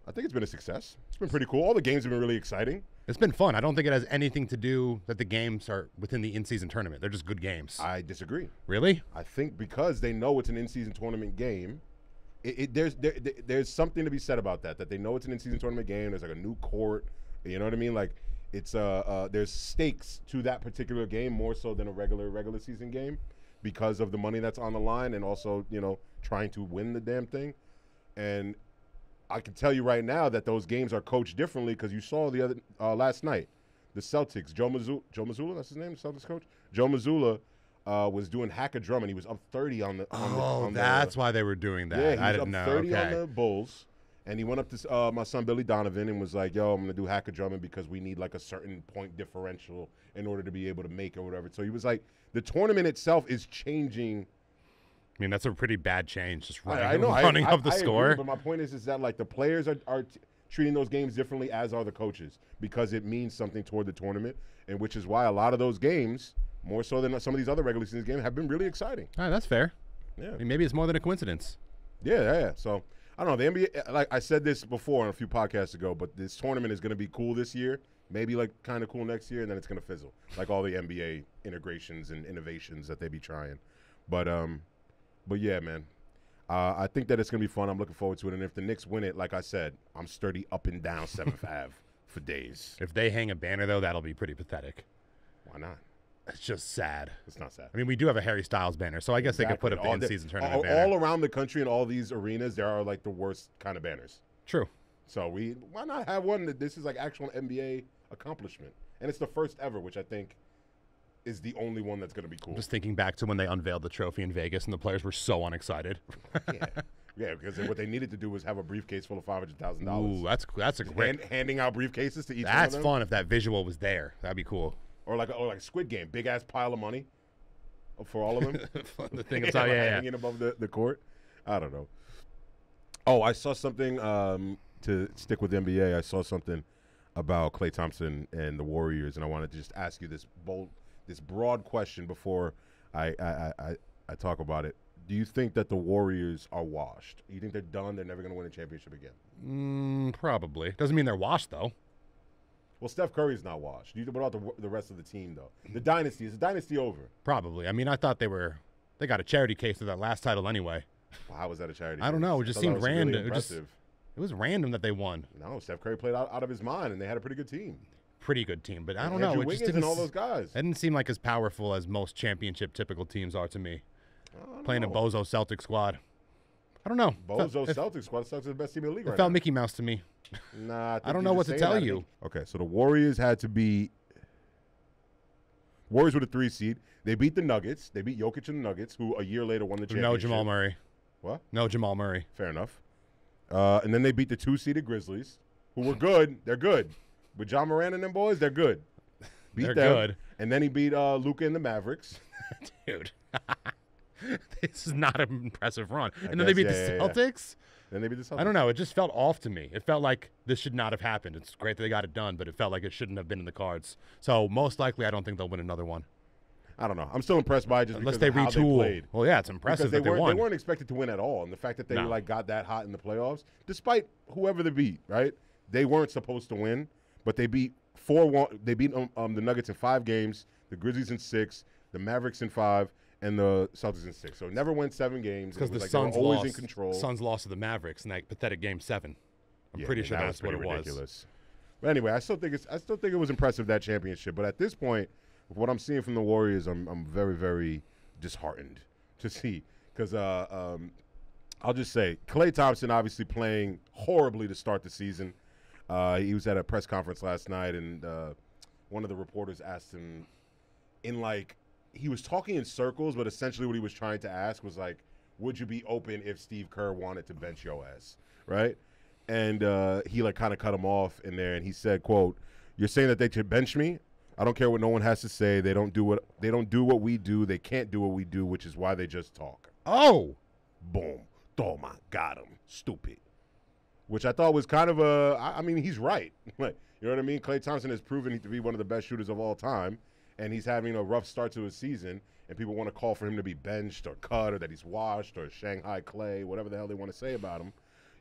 I think it's been a success. It's been pretty cool. All the games have been really exciting. It's been fun. I don't think it has anything to do that the games are within the in-season tournament. They're just good games. I disagree. Really? I think because they know it's an in-season tournament game, there's something to be said about that. That they know it's an in-season tournament game. There's like a new court. You know what I mean? Like it's there's stakes to that particular game more so than a regular season game because of the money that's on the line and also trying to win the damn thing. And I can tell you right now that those games are coached differently because you saw the other last night, the Celtics, Joe Mazzulla, that's his name, the Celtics coach. Joe Mazzulla was doing hack a drum and he was up 30 on the. That's why they were doing that. Yeah, he was I didn't up know. 30 Okay. on the Bulls, and he went up to my son Billy Donovan and was like, "Yo, I'm gonna do hack a drumming because we need like a certain point differential in order to be able to make it or whatever." So he was like, the tournament itself is changing. I mean, that's a pretty bad change. Just running, I know, running up the I agree, score. but my point is that like the players are treating those games differently, as are the coaches, because it means something toward the tournament, and which is why a lot of those games, more so than some of these other regular season games, have been really exciting. All right, that's fair. Yeah, I mean, maybe it's more than a coincidence. yeah. So I don't know. The NBA, like I said this before on a few podcasts ago, but this tournament is going to be cool this year. Maybe like kind of cool next year, and then it's going to fizzle, like all the NBA integrations and innovations that they be trying. But yeah, man, I think that it's going to be fun. I'm looking forward to it. And if the Knicks win it, like I said, I'm sturdy up and down 7th Ave for days. If they hang a banner, though, that'll be pretty pathetic. Why not? It's just sad. It's not sad. I mean, we do have a Harry Styles banner, so I guess they could put up the in-season tournament banner. All around the country and all these arenas, there are like the worst kind of banners. True. So why not have one that this is like actual NBA accomplishment? And it's the first ever, which I think is the only one that's going to be cool. Just thinking back to when they unveiled the trophy in Vegas and the players were so unexcited. Yeah, because what they needed to do was have a briefcase full of $500,000. Ooh, that's a great. Handing out briefcases to each one That's of them. fun if that visual was there. That'd be cool. Or like Squid Game, big ass pile of money for all of them. The thing is, yeah. Hanging above the court. I don't know. Oh, I saw something to stick with the NBA. I saw something about Klay Thompson and the Warriors, and I wanted to just ask you this broad question before I talk about it. Do you think that the Warriors are washed? You think they're done? They're never going to win a championship again? Probably. Doesn't mean they're washed, though. Well, Steph Curry's not washed. What about the rest of the team, though? The dynasty. Is the dynasty over? Probably. I mean, I thought they got a charity case of that last title anyway. Well, how was that a charity? I don't know. It just seemed random. Really impressive. It was random that they won. No, Steph Curry played out of his mind, and they had a pretty good team. Pretty good team, but I don't Andrew know. It Wiggins just didn't. and all those guys. It didn't seem like as powerful as most championship typical teams are to me. Playing a bozo Celtic squad. I don't know. Bozo Celtics squad. Celtics are the best team in the league right now. It felt Mickey Mouse to me. Nah, I don't know what to tell you. Okay, so the Warriors had to be. Warriors were the 3 seed. They beat the Nuggets. They beat Jokic and the Nuggets, who a year later won the championship. No Jamal Murray. What? No Jamal Murray. Fair enough. And then they beat the 2-seeded Grizzlies, who were good. They're good. With John Moran and them boys, they're good. They're good. And then he beat Luka and the Mavericks. Dude. This is not an impressive run. And then they beat the Celtics? Then they beat the Celtics. I don't know. It just felt off to me. It felt like this should not have happened. It's great that they got it done, but it felt like it shouldn't have been in the cards. So most likely, I don't think they'll win another one. I don't know. I'm still impressed by it just Unless because they of how retool. they played. Well, yeah, it's impressive Because that they won. They weren't expected to win at all, and the fact that they got that hot in the playoffs, despite whoever they beat, right? They weren't supposed to win, but they beat 4-1. They beat the Nuggets in 5 games, the Grizzlies in 6, the Mavericks in 5, and the Celtics in 6. So it never went 7 games. Because the like Suns they were always lost. in control. Suns lost to the Mavericks in that pathetic game 7. I'm pretty sure that's what it was. Ridiculous. But anyway, I still think it was impressive, that championship. But at this point, with what I'm seeing from the Warriors, I'm very, very disheartened to see. Because I'll just say, Klay Thompson obviously playing horribly to start the season. He was at a press conference last night, and one of the reporters asked him, he was talking in circles, but essentially what he was trying to ask was like, would you be open if Steve Kerr wanted to bench your ass, right? And he kind of cut him off in there, and he said, quote, "You're saying that they should bench me? I don't care what no one has to say. They don't do what we do. They can't do what we do, which is why they just talk." Oh, boom, Toma, got him, stupid. Which I thought was kind of I mean, he's right. You know what I mean? Klay Thompson has proven to be one of the best shooters of all time, and he's having a rough start to his season, and people want to call for him to be benched or cut or that he's washed or Shanghai Klay, whatever the hell they want to say about him.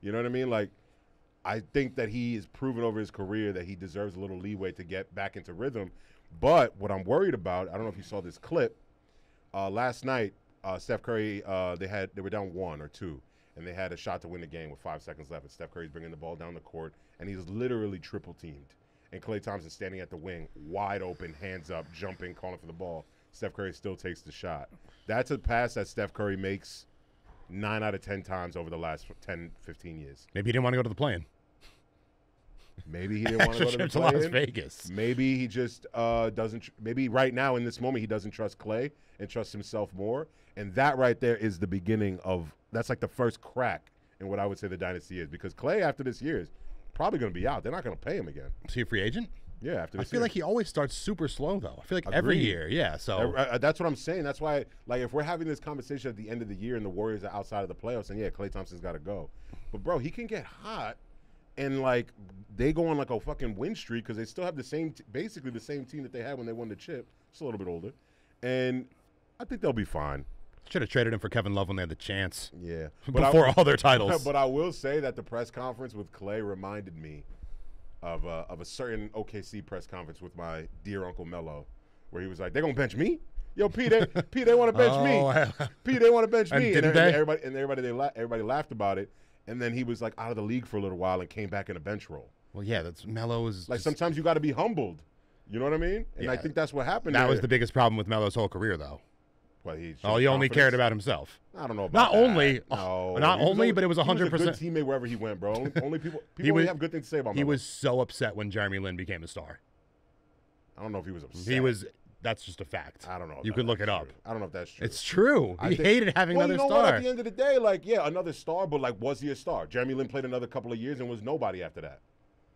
You know what I mean? Like, I think that he has proven over his career that he deserves a little leeway to get back into rhythm. But what I'm worried about, I don't know if you saw this clip, last night, Steph Curry, they were down 1 or 2, and they had a shot to win the game with 5 seconds left, and Steph Curry's bringing the ball down the court, and he's literally triple teamed. And Klay Thompson standing at the wing, wide open, hands up, jumping, calling for the ball. Steph Curry still takes the shot. That's a pass that Steph Curry makes 9 out of 10 times over the last 10, 15 years. Maybe he didn't want to go to the play-in. Maybe he didn't want to go to the to Las play-in. Vegas. Maybe he just doesn't. Maybe right now in this moment he doesn't trust Klay and trusts himself more. And that right there is the beginning of. That's like the first crack in what I would say the dynasty is, because Klay after this year is probably going to be out. They're not going to pay him again. Is he a free agent? Yeah, after I this feel year. like he always starts super slow, though. I feel like every Agreed. year, yeah. So That's what I'm saying. That's why, like, if we're having this conversation at the end of the year and the Warriors are outside of the playoffs, and yeah, Klay Thompson's got to go. But bro, he can get hot, and like they go on like a fucking win streak because they still have the same, basically the same team that they had when they won the chip. Just a little bit older, and I think they'll be fine. should have traded him for Kevin Love when they had the chance. Yeah, Before all their titles. But I will say that the press conference with Klay reminded me of a certain OKC press conference with my dear Uncle Melo, where he was like, "They're gonna bench me, yo, P. They want to bench me, P. They want to bench me." And everybody laughed about it, and then he was like out of the league for a little while and came back in a bench role. Well, yeah, that's Melo is Like just, sometimes you got to be humbled. You know what I mean? And I Yeah. think that's what happened. that there. was the biggest problem with Melo's whole career, though. Well, he Oh, he only cared about himself. I don't know about Not that. only- no, not He was only, but it was he was a 100%. good teammate wherever he went, bro. Only people He only was- have good things to say about He Melo. was so upset when Jeremy Lin became a star. I don't know if he was upset. He was. That's just a fact. I don't know. You if could look that's it up. true. I don't know if that's true. It's true. I He think- hated having well, another you know what? star. At the end of the day, like, yeah, another star, but like, was he a star? Jeremy Lin played another couple of years and was nobody after that.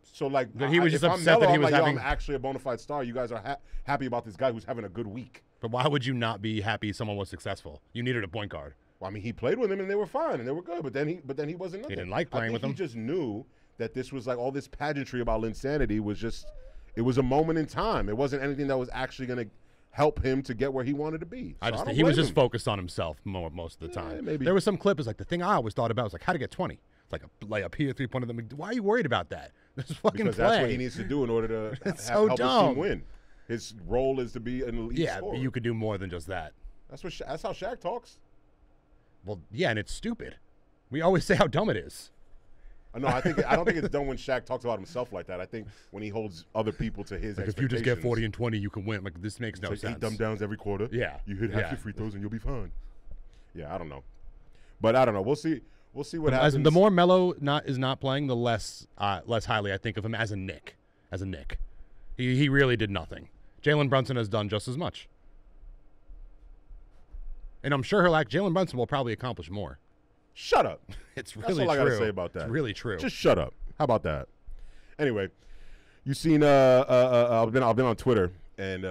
So like, But he was if just I'm upset Melo, that he I'm was like, yo, having- I'm actually a bona fide star. You guys are happy about this guy who's having a good week. But why would you not be happy someone was successful? You needed a point guard. Well, I mean, he played with him and they were fine and they were good, but then he wasn't nothing. didn't like playing I with think him. He just knew that this was like all this pageantry about Linsanity was just, it was a moment in time. It wasn't anything that was actually going to help him to get where he wanted to be. I So just don't he was blame just him. focused on himself most of the Yeah, time. maybe. There was some clip. It's like the thing I always thought about was like how to get 20. It's like a layup here, 3-pointer. Why are you worried about that? Just fucking Because play. that's what he needs to do in order to It's so help his dumb. team win. His role is to be an elite Yeah, scorer. but you could do more than just that. That's how Shaq talks. Well, yeah, and it's stupid. We always say how dumb it is. No, I don't think it's done when Shaq talks about himself like that. I think when he holds other people to his Like if you just get expectations. 40 and 20, you can win. Like this makes no It's like sense. 8 dumb downs every quarter. Yeah. You hit half Yeah. your free throws and you'll be fine. Yeah, I don't know. But I don't know. We'll see what As happens. the more Melo is not playing, the less highly I think of him as a Nick. He really did nothing. Jalen Brunson has done just as much. And I'm sure Jalen Brunson will probably accomplish more. Shut up. It's That's really all I true. gotta say about that. It's really true. Just shut up. How about that? Anyway, you seen I've been on Twitter and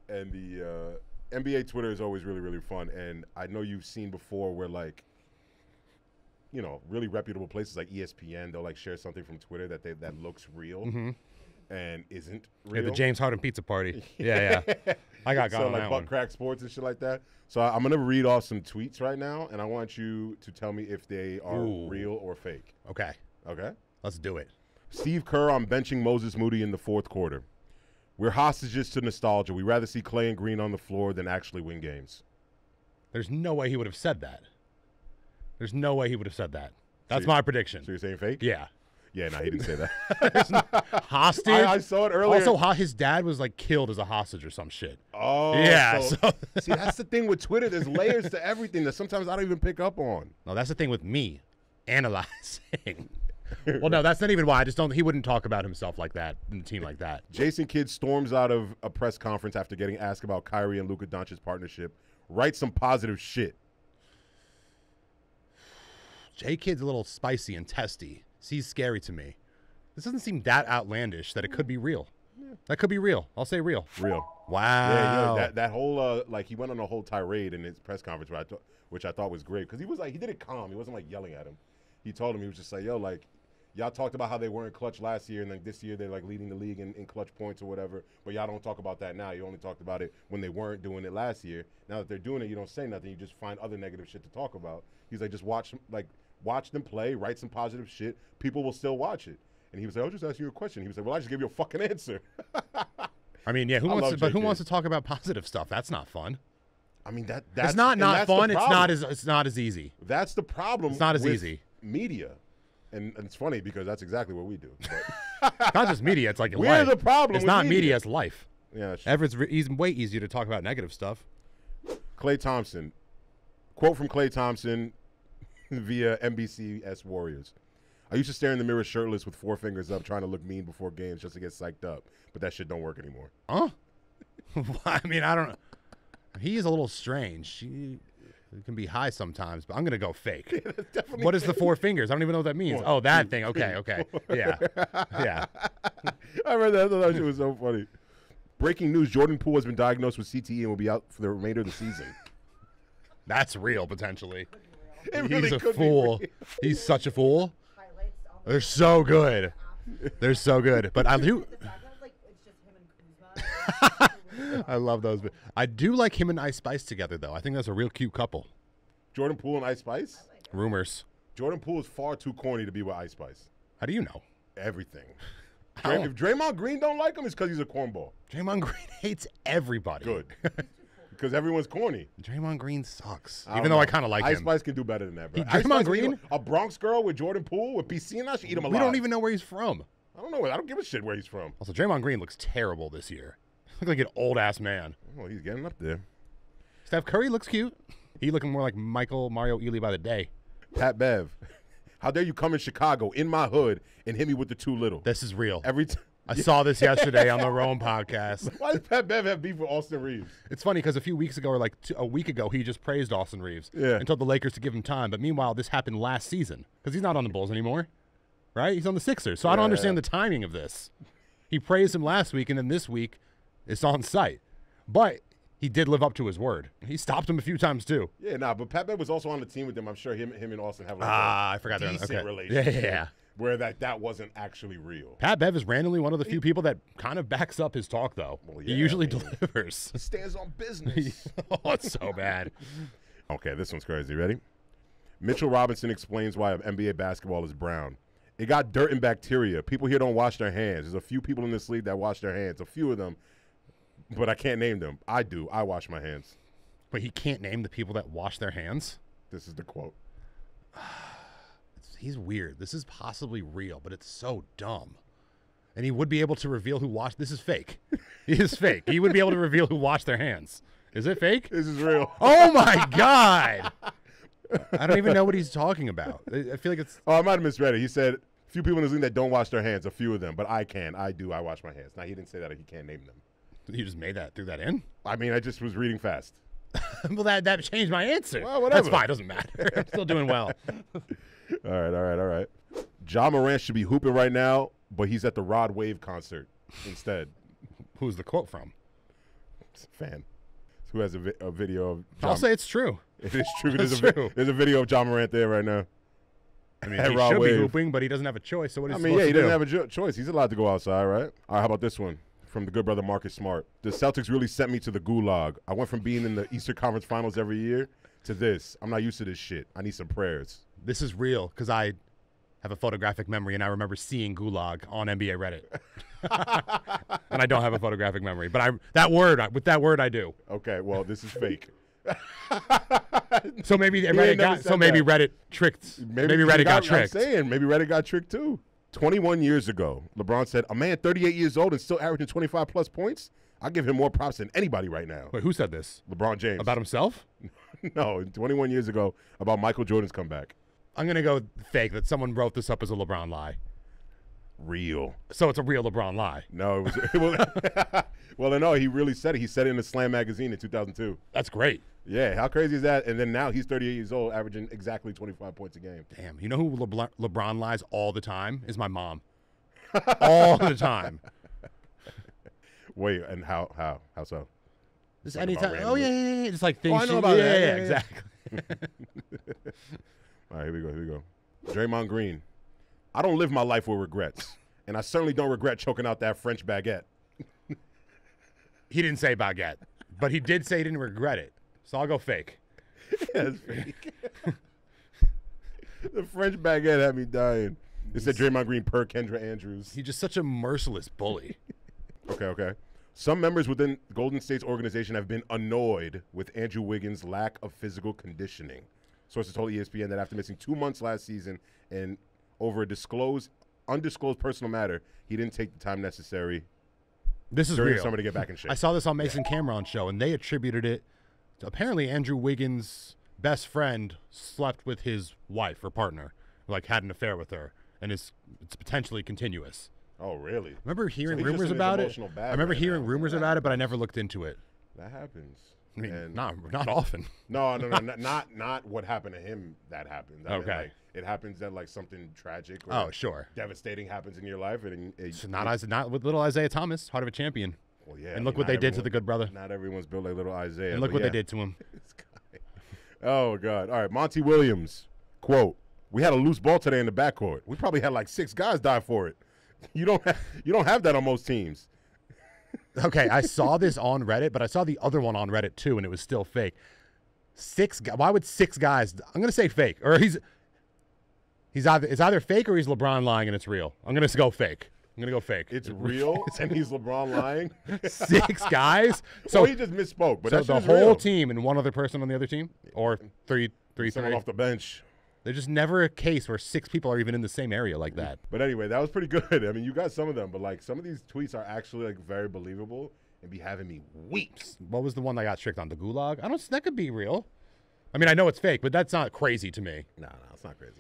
and the NBA Twitter is always really, really fun. And I know you've seen before where like, you know, really reputable places like ESPN, they'll like share something from Twitter that looks real and isn't yeah, real. the James Harden pizza party. Yeah. I got So on like that butt one. crack sports and shit like that. So I'm gonna read off some tweets right now, and I want you to tell me if they are Ooh. real or fake. Okay, Okay. let's do it. Steve Kerr on benching Moses Moody in the fourth quarter. We're hostages to nostalgia. We'd rather see Clay and Green on the floor than actually win games. There's no way he would have said that. That's So my prediction. So you're saying fake? Yeah. Yeah, no, he didn't say that. Hostage. I saw it earlier. Also, his dad was like killed as a hostage or some shit. Oh, Yeah, So, so- see, that's the thing with Twitter. There's layers to everything that sometimes I don't even pick up on. No, that's the thing with me analyzing. Well, no, that's not even why. I just don't. He wouldn't talk about himself like that in a team like that. Jason Kidd storms out of a press conference after getting asked about Kyrie and Luka Doncic's partnership. Write some positive shit. J Kidd's a little spicy and testy. He's scary to me. This doesn't seem that outlandish that it could be real. That could be real. I'll say real. Real. Wow. Yeah, that whole like he went on a whole tirade in his press conference, which I thought was great because he did it calm. He wasn't like yelling at him. He told him he was just like, yo, like y'all talked about how they weren't clutch last year, and like this year they're like leading the league in clutch points or whatever. But y'all don't talk about that now. You only talked about it when they weren't doing it last year. Now that they're doing it, you don't say nothing. You just find other negative shit to talk about. He's like, just watch them play, write some positive shit. People will still watch it. And he was like, I'll just ask you a question. He was like, well, I just gave you a fucking answer. I mean, yeah, who wants JK. wants to talk about positive stuff? That's not fun. I mean, that's It's not fun. It's not as easy. That's the problem. It's not as with easy. Media. And it's funny because that's exactly what we do. It's not just media. It's like We're life. the problem It's with not media. It's life. Yeah. It's way easier to talk about negative stuff. Klay Thompson. Quote from Klay Thompson via NBCS Warriors. I used to stare in the mirror shirtless with 4 fingers up trying to look mean before games just to get psyched up. But that shit don't work anymore. Huh? I mean, I don't know. He is a little strange. He can be high sometimes, but I'm going to go fake. What is the 4 fingers? I don't even know what that means. Oh, that thing. Okay. Yeah. Yeah. I read that. I thought that shit was so funny. Breaking news, Jordan Poole has been diagnosed with CTE and will be out for the remainder of the season. That's real, potentially. It really He's a could be fool. real. He's such a fool. Highlights on the They're so good. They're so good. But I do. the background, like it's just him and Kuzma. I love those. I do like him and Ice Spice together, though. I think that's a real cute couple. Jordan Poole and Ice Spice? Rumors. Jordan Poole is far too corny to be with Ice Spice. How do you know? Everything. I don't- If Draymond Green don't like him, it's because he's a cornball. Draymond Green hates everybody. Good. Because everyone's corny. Draymond Green sucks. I don't Even though I know. kind of like Ice him. Spice can do better than that, bro. He- Ice Draymond Spice can Green? eat a Bronx girl with Jordan Poole with piscina, she eat him alive. We don't even know where he's from. I don't know. I don't give a shit where he's from. Also, Draymond Green looks terrible this year. Looks like an old ass man. Oh, he's getting up there. Steph Curry looks cute. He looking more like Michael Mario Ealy by the day. Pat Bev. How dare you come in Chicago, in my hood, and hit me with the too little? This is real. Every time. I saw this yesterday on the Rome podcast. Why does Pat Bev have beef with Austin Reeves? It's funny because a few weeks ago, or like a week ago, he just praised Austin Reeves Yeah. and told the Lakers to give him time. But meanwhile, this happened last season because he's not on the Bulls anymore, right? He's on the Sixers. So I don't Yeah. understand the timing of this. He praised him last week, and then this week, it's on site. But he did live up to his word. He stopped him a few times too. Yeah, nah, but Pat Bev was also on the team with them. I'm sure him and Austin have like Ah, a I forgot they're on- decent okay. relationship. Yeah. Where that wasn't actually real. Pat Bev is randomly one of the few people that kind of backs up his talk, though. Well, He yeah, usually I mean- delivers. He stands on business. Oh, it's so bad. Okay, this one's crazy. Ready? Mitchell Robinson explains why NBA basketball is brown. It got dirt and bacteria. People here don't wash their hands. There's a few people in this league that wash their hands. A few of them, but I can't name them. I do. I wash my hands. But he can't name the people that wash their hands. This is the quote. He's weird. This is possibly real, but it's so dumb. And he would be able to reveal who washed. This is fake. He is fake. He would be able to reveal who washed their hands. Is it fake? This is real. Oh my God! I don't even know what he's talking about. I feel like it's. Oh, I might have misread it. He said a few people in this league that don't wash their hands. A few of them, but I can. I do. I wash my hands. Now he didn't say that. He can't name them. You just threw that in. I mean, I just was reading fast. Well, that changed my answer. Well, whatever. That's fine. Doesn't matter. I'm still doing well. All right. Ja Morant should be hooping right now, but he's at the Rod Wave concert instead. Who's the quote from? It's a fan who has a video of. I'll say it's true. It is true. It's true. There's a video of Ja Morant there right now. I mean, At he Rod should Wave. be hooping, but he doesn't have a choice. So what is I he mean, supposed yeah, he to doesn't do? have a choice. He's allowed to go outside, right? All right, how about this one from the good brother Marcus Smart? The Celtics really sent me to the gulag. I went from being in the Eastern Conference Finals every year to this. I'm not used to this shit. I need some prayers. This is real because I have a photographic memory and I remember seeing Gulag on NBA Reddit. And I don't have a photographic memory, but with that word I do. Okay, well, this is fake. So maybe ain't Reddit never got said maybe that. Reddit tricked. Maybe Reddit got tricked. I'm saying maybe Reddit got tricked too. 21 years ago, LeBron said, "A man 38 years old and still averaging 25 plus points. I give him more props than anybody right now." Wait, who said this? LeBron James. About himself? No, 21 years ago about Michael Jordan's comeback. I'm gonna go fake that someone wrote this up as a LeBron lie. Real. So it's a real LeBron lie. No, it was. Well, no, he really said it. He said it in the Slam magazine in 2002. That's great. Yeah, how crazy is that? And then now he's 38 years old, averaging exactly 25 points a game. Damn. You know who LeBron lies all the time? Is my mom. All the time. Wait, and how so? Just Talking about anytime. Oh randomly. yeah. Just like things. I know she- about yeah, that. yeah, Yeah, exactly. All right, here we go. Draymond Green. I don't live my life with regrets, and I certainly don't regret choking out that French baguette. He didn't say baguette, but he did say he didn't regret it. So I'll go fake. That's fake. The French baguette had me dying. It said Draymond Green per Kendra Andrews. He's just such a merciless bully. Okay. Some members within Golden State's organization have been annoyed with Andrew Wiggins' lack of physical conditioning. Sources told ESPN that after missing 2 months last season and over a undisclosed personal matter, he didn't take the time necessary This is during real. summer to get back in shape. I saw this on Mason Cameron's show, and they attributed it to apparently Andrew Wiggins' best friend slept with his wife or partner, like had an affair with her, and it's potentially continuous. Oh, really? I remember hearing he's just rumors in his about it. emotional bag I remember right hearing now. rumors about it, but I never looked into it. That happens. I mean, And- not often. No, not what happened to him that happened. I mean, Okay. like, it happens that, like, something tragic or Oh, sure. devastating happens in your life. And So not with little Isaiah Thomas, heart of a champion. well, yeah. And look what they did to the good brother. Not everyone's built like little Isaiah. And look but what yeah. they did to him. This guy. Oh, God. All right, Monty Williams, quote, "We had a loose ball today in the backcourt. We probably had like 6 guys die for it. You don't have that on most teams." Okay, I saw this on Reddit, but I saw the other one on Reddit too, and it was still fake. Why would 6 guys? I'm gonna say fake, or it's either fake or he's LeBron lying and it's real. I'm gonna go fake. I'm gonna go fake. It's real, and he's LeBron lying. 6 guys. So So, he just misspoke. But so that the shit is whole real. team and one other person on the other team, or three. Someone off the bench. There's just never a case where 6 people are even in the same area like that. But anyway, that was pretty good. I mean, you got some of them, but like some of these tweets are actually like very believable and be having me weep. What was the one that got tricked on? The Gulag? That could be real. I mean, I know it's fake, but that's not crazy to me. No, it's not crazy.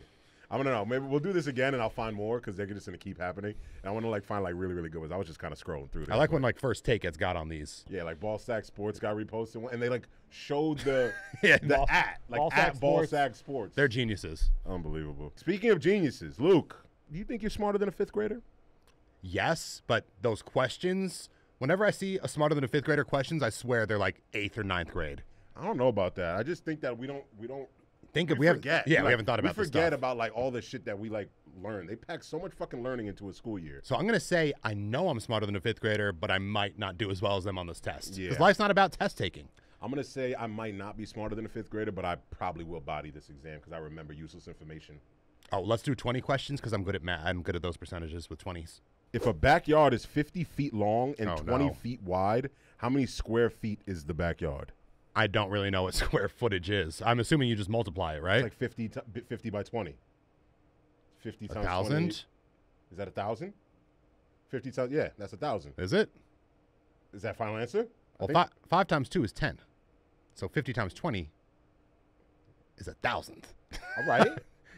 I don't know. Maybe we'll do this again, and I'll find more because they're just gonna keep happening. And I want to like find like really, really good ones. I was just kind of scrolling through. I like when like First Take gets got on these. yeah, like Ball Sack Sports got reposted one, and they like showed the Yeah, the Ball- at like Ball Sack at Ball Sports. Sack Sports. They're geniuses. Unbelievable. Speaking of geniuses, Luke, do you think you're smarter than a 5th grader? Yes, but those questions, whenever I see a smarter than a 5th grader questions, I swear they're like 8th or 9th grade. I don't know about that. I just think that we don't. We haven't, forget. yeah, we Like, haven't thought about We this forget stuff. about like all the shit that we like learn. They pack so much fucking learning into a school year. So I'm gonna say I know I'm smarter than a 5th grader, but I might not do as well as them on this test. Yeah. Because life's not about test taking. I'm gonna say I might not be smarter than a 5th grader, but I probably will body this exam because I remember useless information. Oh, let's do 20 questions because I'm good at math. I'm good at those percentages with 20s. If a backyard is 50 feet long and Oh, 20 no. feet wide, how many square feet is the backyard? I don't really know what square footage is. I'm assuming you just multiply it, right? It's like 50 by 20. 50 times 20. 1,000? Is that 1,000? 50 times, yeah, that's 1,000. Is it? Is that final answer? I Well, think- 5 times 2 is 10. So 50 times 20 is 1,000. All right.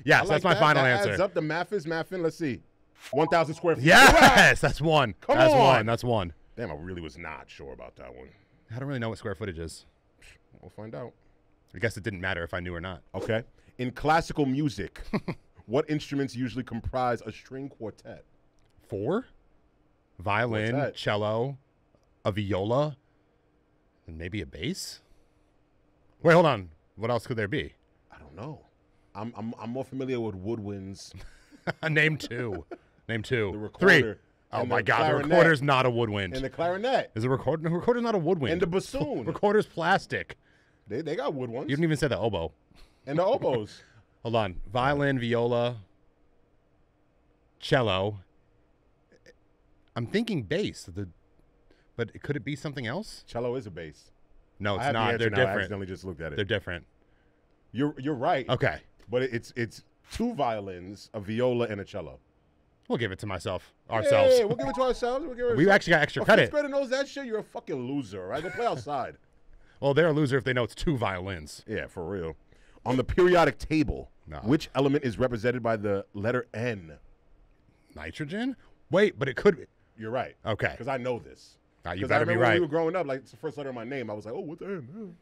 Yes, I like that's my that. final That answer. Adds up. The math is mathing. Let's see. 1,000 square feet. Yes, that's one. Come that's on. one. That's one. Damn, I really was not sure about that one. I don't really know what square footage is. We'll find out. I guess it didn't matter if I knew or not. Okay. In classical music, what instruments usually comprise a string quartet? 4? Violin, What's that? cello, a viola, and maybe a bass? Wait, hold on. What else could there be? I don't know. I'm more familiar with woodwinds. Name 2. Name 2. The recorder. 3. Oh and my the God, the clarinet. recorder's not a woodwind. And the clarinet. Is a recorder? No, recorder's not a woodwind. And the bassoon. Recorder's plastic. They got wood ones. You didn't even say the oboe. And the oboes. Hold on. Violin, viola, cello. I'm thinking bass. But could it be something else? Cello is a bass. No, I it's have the not. answer They're now. I different. accidentally just looked at They're it. different. You're right. Okay. But it's 2 violins, a viola, and a cello. We'll give it to ourselves. Yeah, we'll give it to ourselves. We'll give it We've actually got extra a credit. 5th grader knows that shit. You're a fucking loser, right? Go play outside. Well, they're a loser if they know it's 2 violins. Yeah, for real. On the periodic table, No. which element is represented by the letter N? Nitrogen? Wait, but it could be. You're right. Okay. Because I know this. You 'Cause I better be remember when right. we were growing up, like it's the first letter of my name. I was like, oh, what's the N?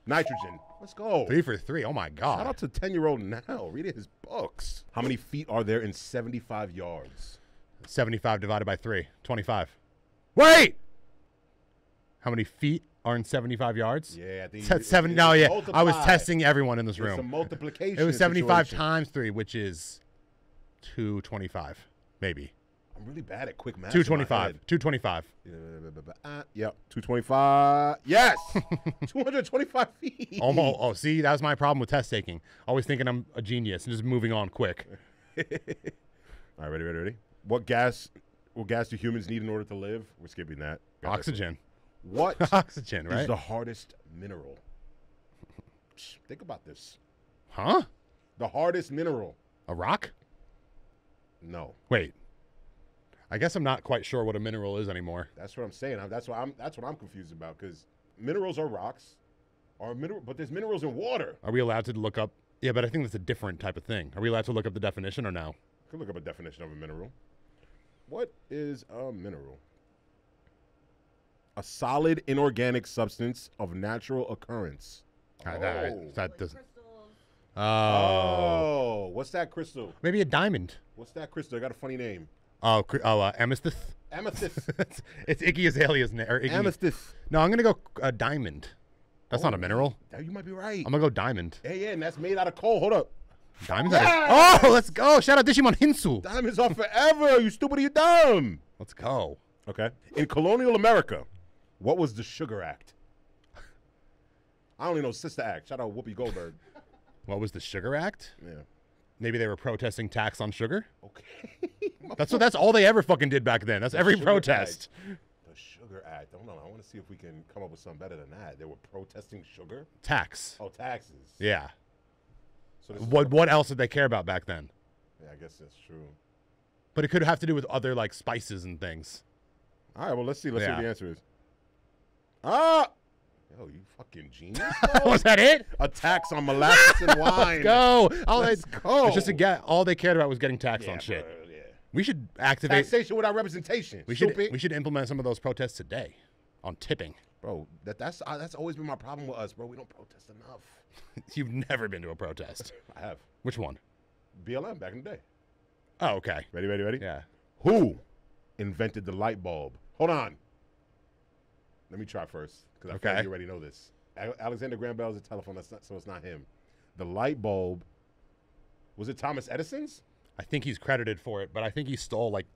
Nitrogen. Let's go. 3 for 3. Oh, my Shout God. out to 10-year-old now reading his books. How many feet are there in 75 yards? 75 divided by 3. 25. Wait! How many feet are in 75 yards? Yeah, I think It's 7. No, yeah. I was multiply. testing everyone in this It's a room. multiplication. It was 75 situation. times 3, which is 225, maybe. I'm really bad at quick math. in my 225. head. 225. Yep, 225. Yes, 225 feet. Almost. Oh, see, that was my problem with test taking. Always thinking I'm a genius and just moving on quick. All right, ready. What gas do humans need in order to live? We're skipping that. Got that. Oxygen. What Oxygen, is right? the hardest mineral? Think about this. Huh? The hardest mineral. A rock? No, Wait. I guess I'm not quite sure what a mineral is anymore. that's what I'm saying. That's what I'm confused about because minerals are rocks, but there's minerals in water. Are we allowed to look up? Yeah, but I think that's a different type of thing. Are we allowed to look up the definition or no? Could look up a definition of a mineral. What is a mineral? A solid inorganic substance of natural occurrence. That Like doesn't. crystals. Oh. What's that crystal? Maybe a diamond. What's that crystal? I got a funny name. Amethyst. Amethyst. It's Iggy Azalea's name. Amethyst. No, I'm gonna go diamond. That's not a mineral. Yeah, you might be right. I'm gonna go diamond. Yeah, and that's made out of coal. Hold up. Diamond's Yes! Oh, let's go! Shout out Digimon Hinsu. Diamonds are forever. You stupid or you dumb. Let's go. Okay. In colonial America, what was the Sugar Act? I don't even know Sister Act. Shout out Whoopi Goldberg. What was the Sugar Act? Yeah. Maybe they were protesting tax on sugar. Okay. That's all they ever fucking did back then. That's every Sugar protest. The Sugar Act. Hold on. I want to see if we can come up with something better than that. They were protesting sugar. Tax. Oh, taxes. Yeah. So this is- What else did they care about back then? Yeah, I guess that's true. But it could have to do with other like spices and things. All right. Well, let's see. Let's see what Yeah. the answer is. Ah. Yo, you fucking genius. Was that it? A tax on molasses and wine. Go. Let's go. It's just to get all they cared about was getting taxed Yeah, on shit. bro, yeah. We should activate. Taxation without representation. We Stupid. should implement some of those protests today on tipping. Bro, that's always been my problem with us, bro. We don't protest enough. You've never been to a protest. I have. Which one? BLM back in the day. Oh, okay. Ready? Yeah. Who invented the light bulb? Hold on. Let me try first, because I feel like Okay. you already know this. Alexander Graham Bell is a telephone, so it's not him. The light bulb, was it Thomas Edison's? I think he's credited for it, but I think he stole like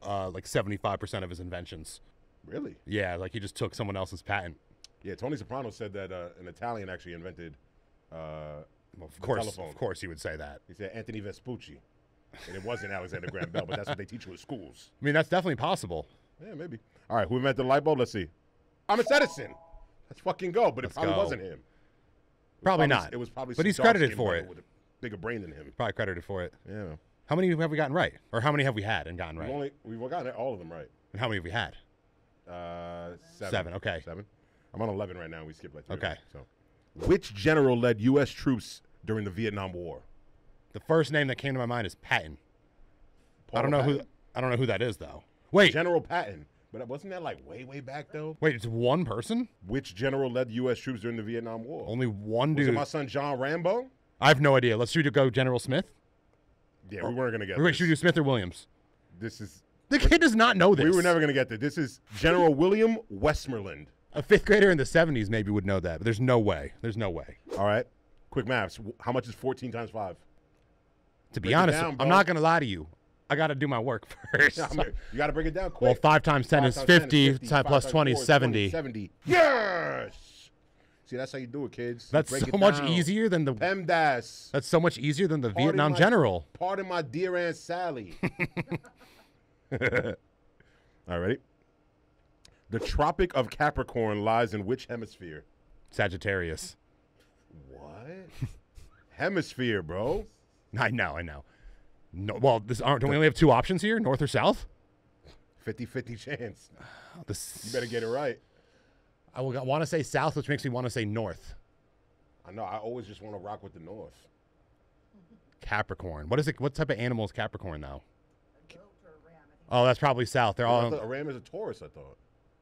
75% of his inventions. Really? Yeah, like he just took someone else's patent. Yeah, Tony Soprano said that an Italian actually invented Well, of the course, telephone. of course, he would say that. He said Anthony Vespucci. And it wasn't Alexander Graham Bell, but that's what they teach you at schools. I mean, that's definitely possible. Yeah, maybe. All right, who invented the light bulb? Let's see. Thomas Edison. Let's fucking go, but Let's it probably go. wasn't him. Probably not. It was probably But some he's credited dark-skinned for brother it. with a bigger brain than him. Probably credited for it. Yeah. How many have we gotten right? Or how many have we had and gotten right? We've gotten all of them right. And how many have we had? 7. Seven, okay. 7. I'm on 11 right now. We skipped like 3. Okay. So, which general led U.S. troops during the Vietnam War? The first name that came to my mind is Patton. I don't Paul know Patton? I don't know who that is though. Wait, General Patton. But wasn't that like way back though? wait, it's one person? Which general led U.S. troops during the Vietnam War? Only one Was it dude. my son John Rambo? I have no idea. Let's shoot to go General Smith. Yeah, we weren't gonna get Wait, this. should we do Smith or Williams? This is The kid does not know this. we were never gonna get this. This is General William Westmoreland. A fifth grader in the 70s maybe would know that, but there's no way. There's no way. All right, quick maths. How much is 14 times 5? To be Break it honest, down, I'm bro. not gonna lie to you. I got to do my work first. You got to break it down quick. Well, 5 times 10 is 5 times 10 50. 5 plus 20 is 70. 70. Yes. See, that's how you do it, kids. You That's break so it much down. easier than the. PEMDAS. That's so much easier than the Pardon Vietnam my- general. Pardon my dear Aunt Sally. All right, ready? The Tropic of Capricorn lies in which hemisphere? Sagittarius. What? Hemisphere, bro. I know. No, well, don't we only have 2 options here, north or south? 50-50 chance. This, You better get it right. I want to say south, which makes me want to say north. I know. I always just want to rock with the North. Capricorn. What is it? What type of animal is Capricorn though? A goat or a ram, I think. Oh, that's probably south. They're I all. thought a ram is a Taurus, I thought.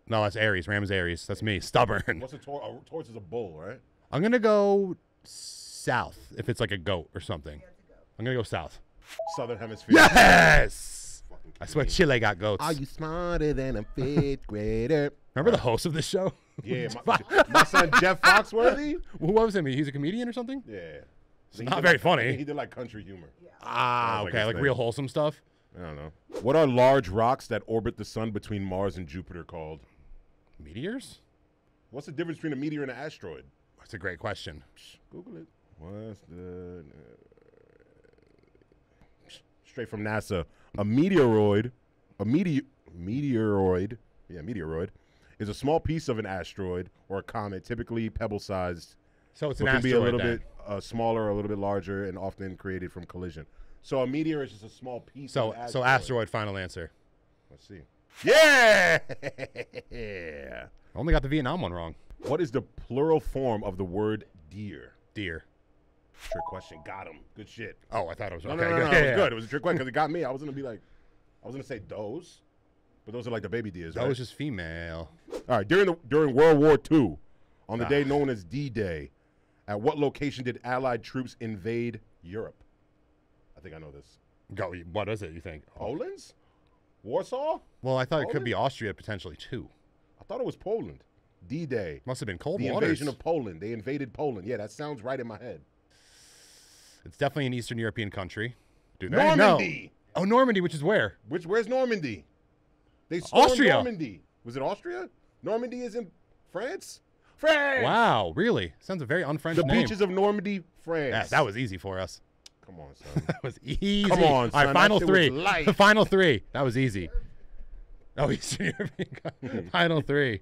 No, that's Aries. Ram is Aries. That's me. Stubborn. What's a Taurus? A Taurus is a bull, right? I'm gonna go south if it's like a goat or something. Yeah, it's a goat. I'm gonna go south. Southern Hemisphere. Yes. Fucking I swear, kidding me. Chile got goats. Are you smarter than a 5th grader? Remember the host of this show? Yeah, my son Jeff Foxworthy. Who was him? He's a comedian or something? Yeah. He not did very like- funny. He did like country humor. Ah, That was like okay, his like thing. real wholesome stuff. I don't know. What are large rocks that orbit the sun between Mars and Jupiter called? Meteors? What's the difference between a meteor and an asteroid? That's a great question. Google it. What's the straight from NASA? A meteoroid, meteoroid is a small piece of an asteroid or a comet, typically pebble-sized. So it's But an can asteroid be a little then. bit smaller, a little bit larger, and often created from collision. So a meteor is just a small piece. So of an so asteroid. Final answer. Let's see. Yeah. Only got the Vietnam one wrong. What is the plural form of the word deer? Deer. Trick question. Got him. Good shit. Oh, I thought it was No, okay. no, no, good. no, Yeah, it was yeah. good. It was a trick question because it got me. I was gonna be like, I was gonna say does, but those are like the baby deers. That right? was just female. All right. During World War II, on the Ah. day known as D-Day, at what location did Allied troops invade Europe? I think I know this. Go. What is it? You think? Oh. Poland's? Warsaw? Well, I thought it could Poland? be Austria potentially too. I thought it was Poland. D-Day. Must have been cold The waters. invasion of Poland. They invaded Poland. Yeah, that sounds right in my head. It's definitely an Eastern European country. Do they? Normandy. No. Oh, Normandy, which is where? Where's Normandy? They stormed Austria. Normandy. Was it Austria? Normandy is in France? France. Wow, really? Sounds a very un-French The name. beaches of Normandy, France. Yeah, that was easy for us. Come on, son. That was easy. Come on, All right, son, that final shit was three. light. The final three. That was easy. Oh, Eastern European. Final three.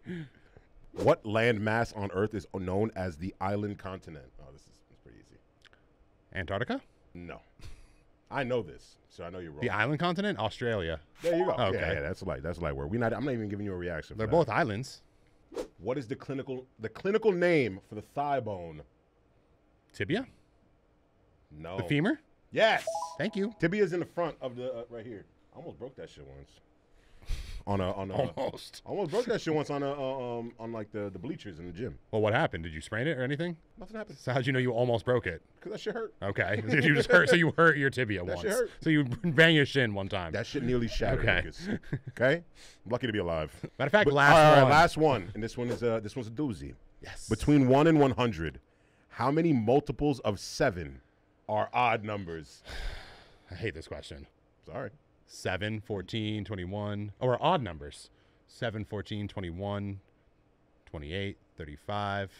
What landmass on Earth is known as the island continent? Oh, this is pretty easy. Antarctica? No. I know this, so I know you're wrong. The island continent? Australia. There you go. Okay. Yeah, that's light. That's light work. I'm not even giving you a reaction. They're for both that. islands. What is the clinical name for the thigh bone? Tibia? No. The femur? Yes. Thank you. Tibia's in the front of the right here. I almost broke that shit once. On Almost. I almost broke that shit once on like the bleachers in the gym. Well, what happened? Did you sprain it or anything? Nothing happened So how'd you know you almost broke it? because that shit hurt. Okay. you just hurt. So you hurt your tibia That once. shit hurt. So you bang your shin one time. That shit nearly shattered. Okay. Lucas. Okay. I'm lucky to be alive. Matter of fact, But- last all right, one. last one, and this one's a doozy. Yes. Between 1 and 100, how many multiples of 7 are odd numbers? I hate this question. Sorry. 7, 14, 21. Or odd numbers. 7, 14, 21, 28, 35,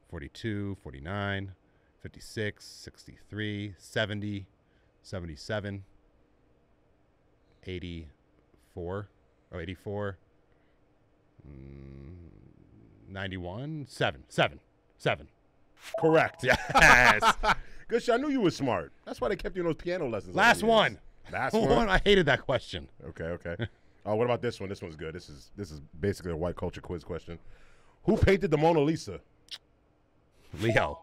42, 49, 56, 63, 70, 77, 84, 91, 7. Correct. Yes. Good shit. I knew you were smart. That's why they kept you in those piano lessons. over Last the years. one. Last One. one. I hated that question. Okay. Oh, what about this one? This one's good. This is basically a white culture quiz question. Who painted the Mona Lisa? Leo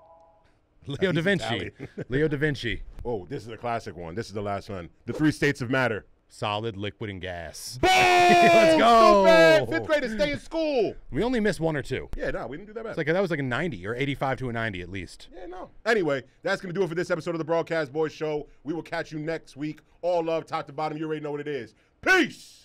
da he's Vinci. Italian. Leo da Vinci. Oh, this is a classic one. This is the last one. The 3 states of matter. Solid, liquid, and gas. Boom! Let's go. Stupid! 5th graders stay in school. We only missed 1 or 2. Yeah, no, we didn't do that bad. It's like that was like a 90 or 85 to a 90 at least. Yeah, no. Anyway, that's going to do it for this episode of the Broadcast Boys Show. We will catch you next week. All love, top to bottom. You already know what it is. Peace!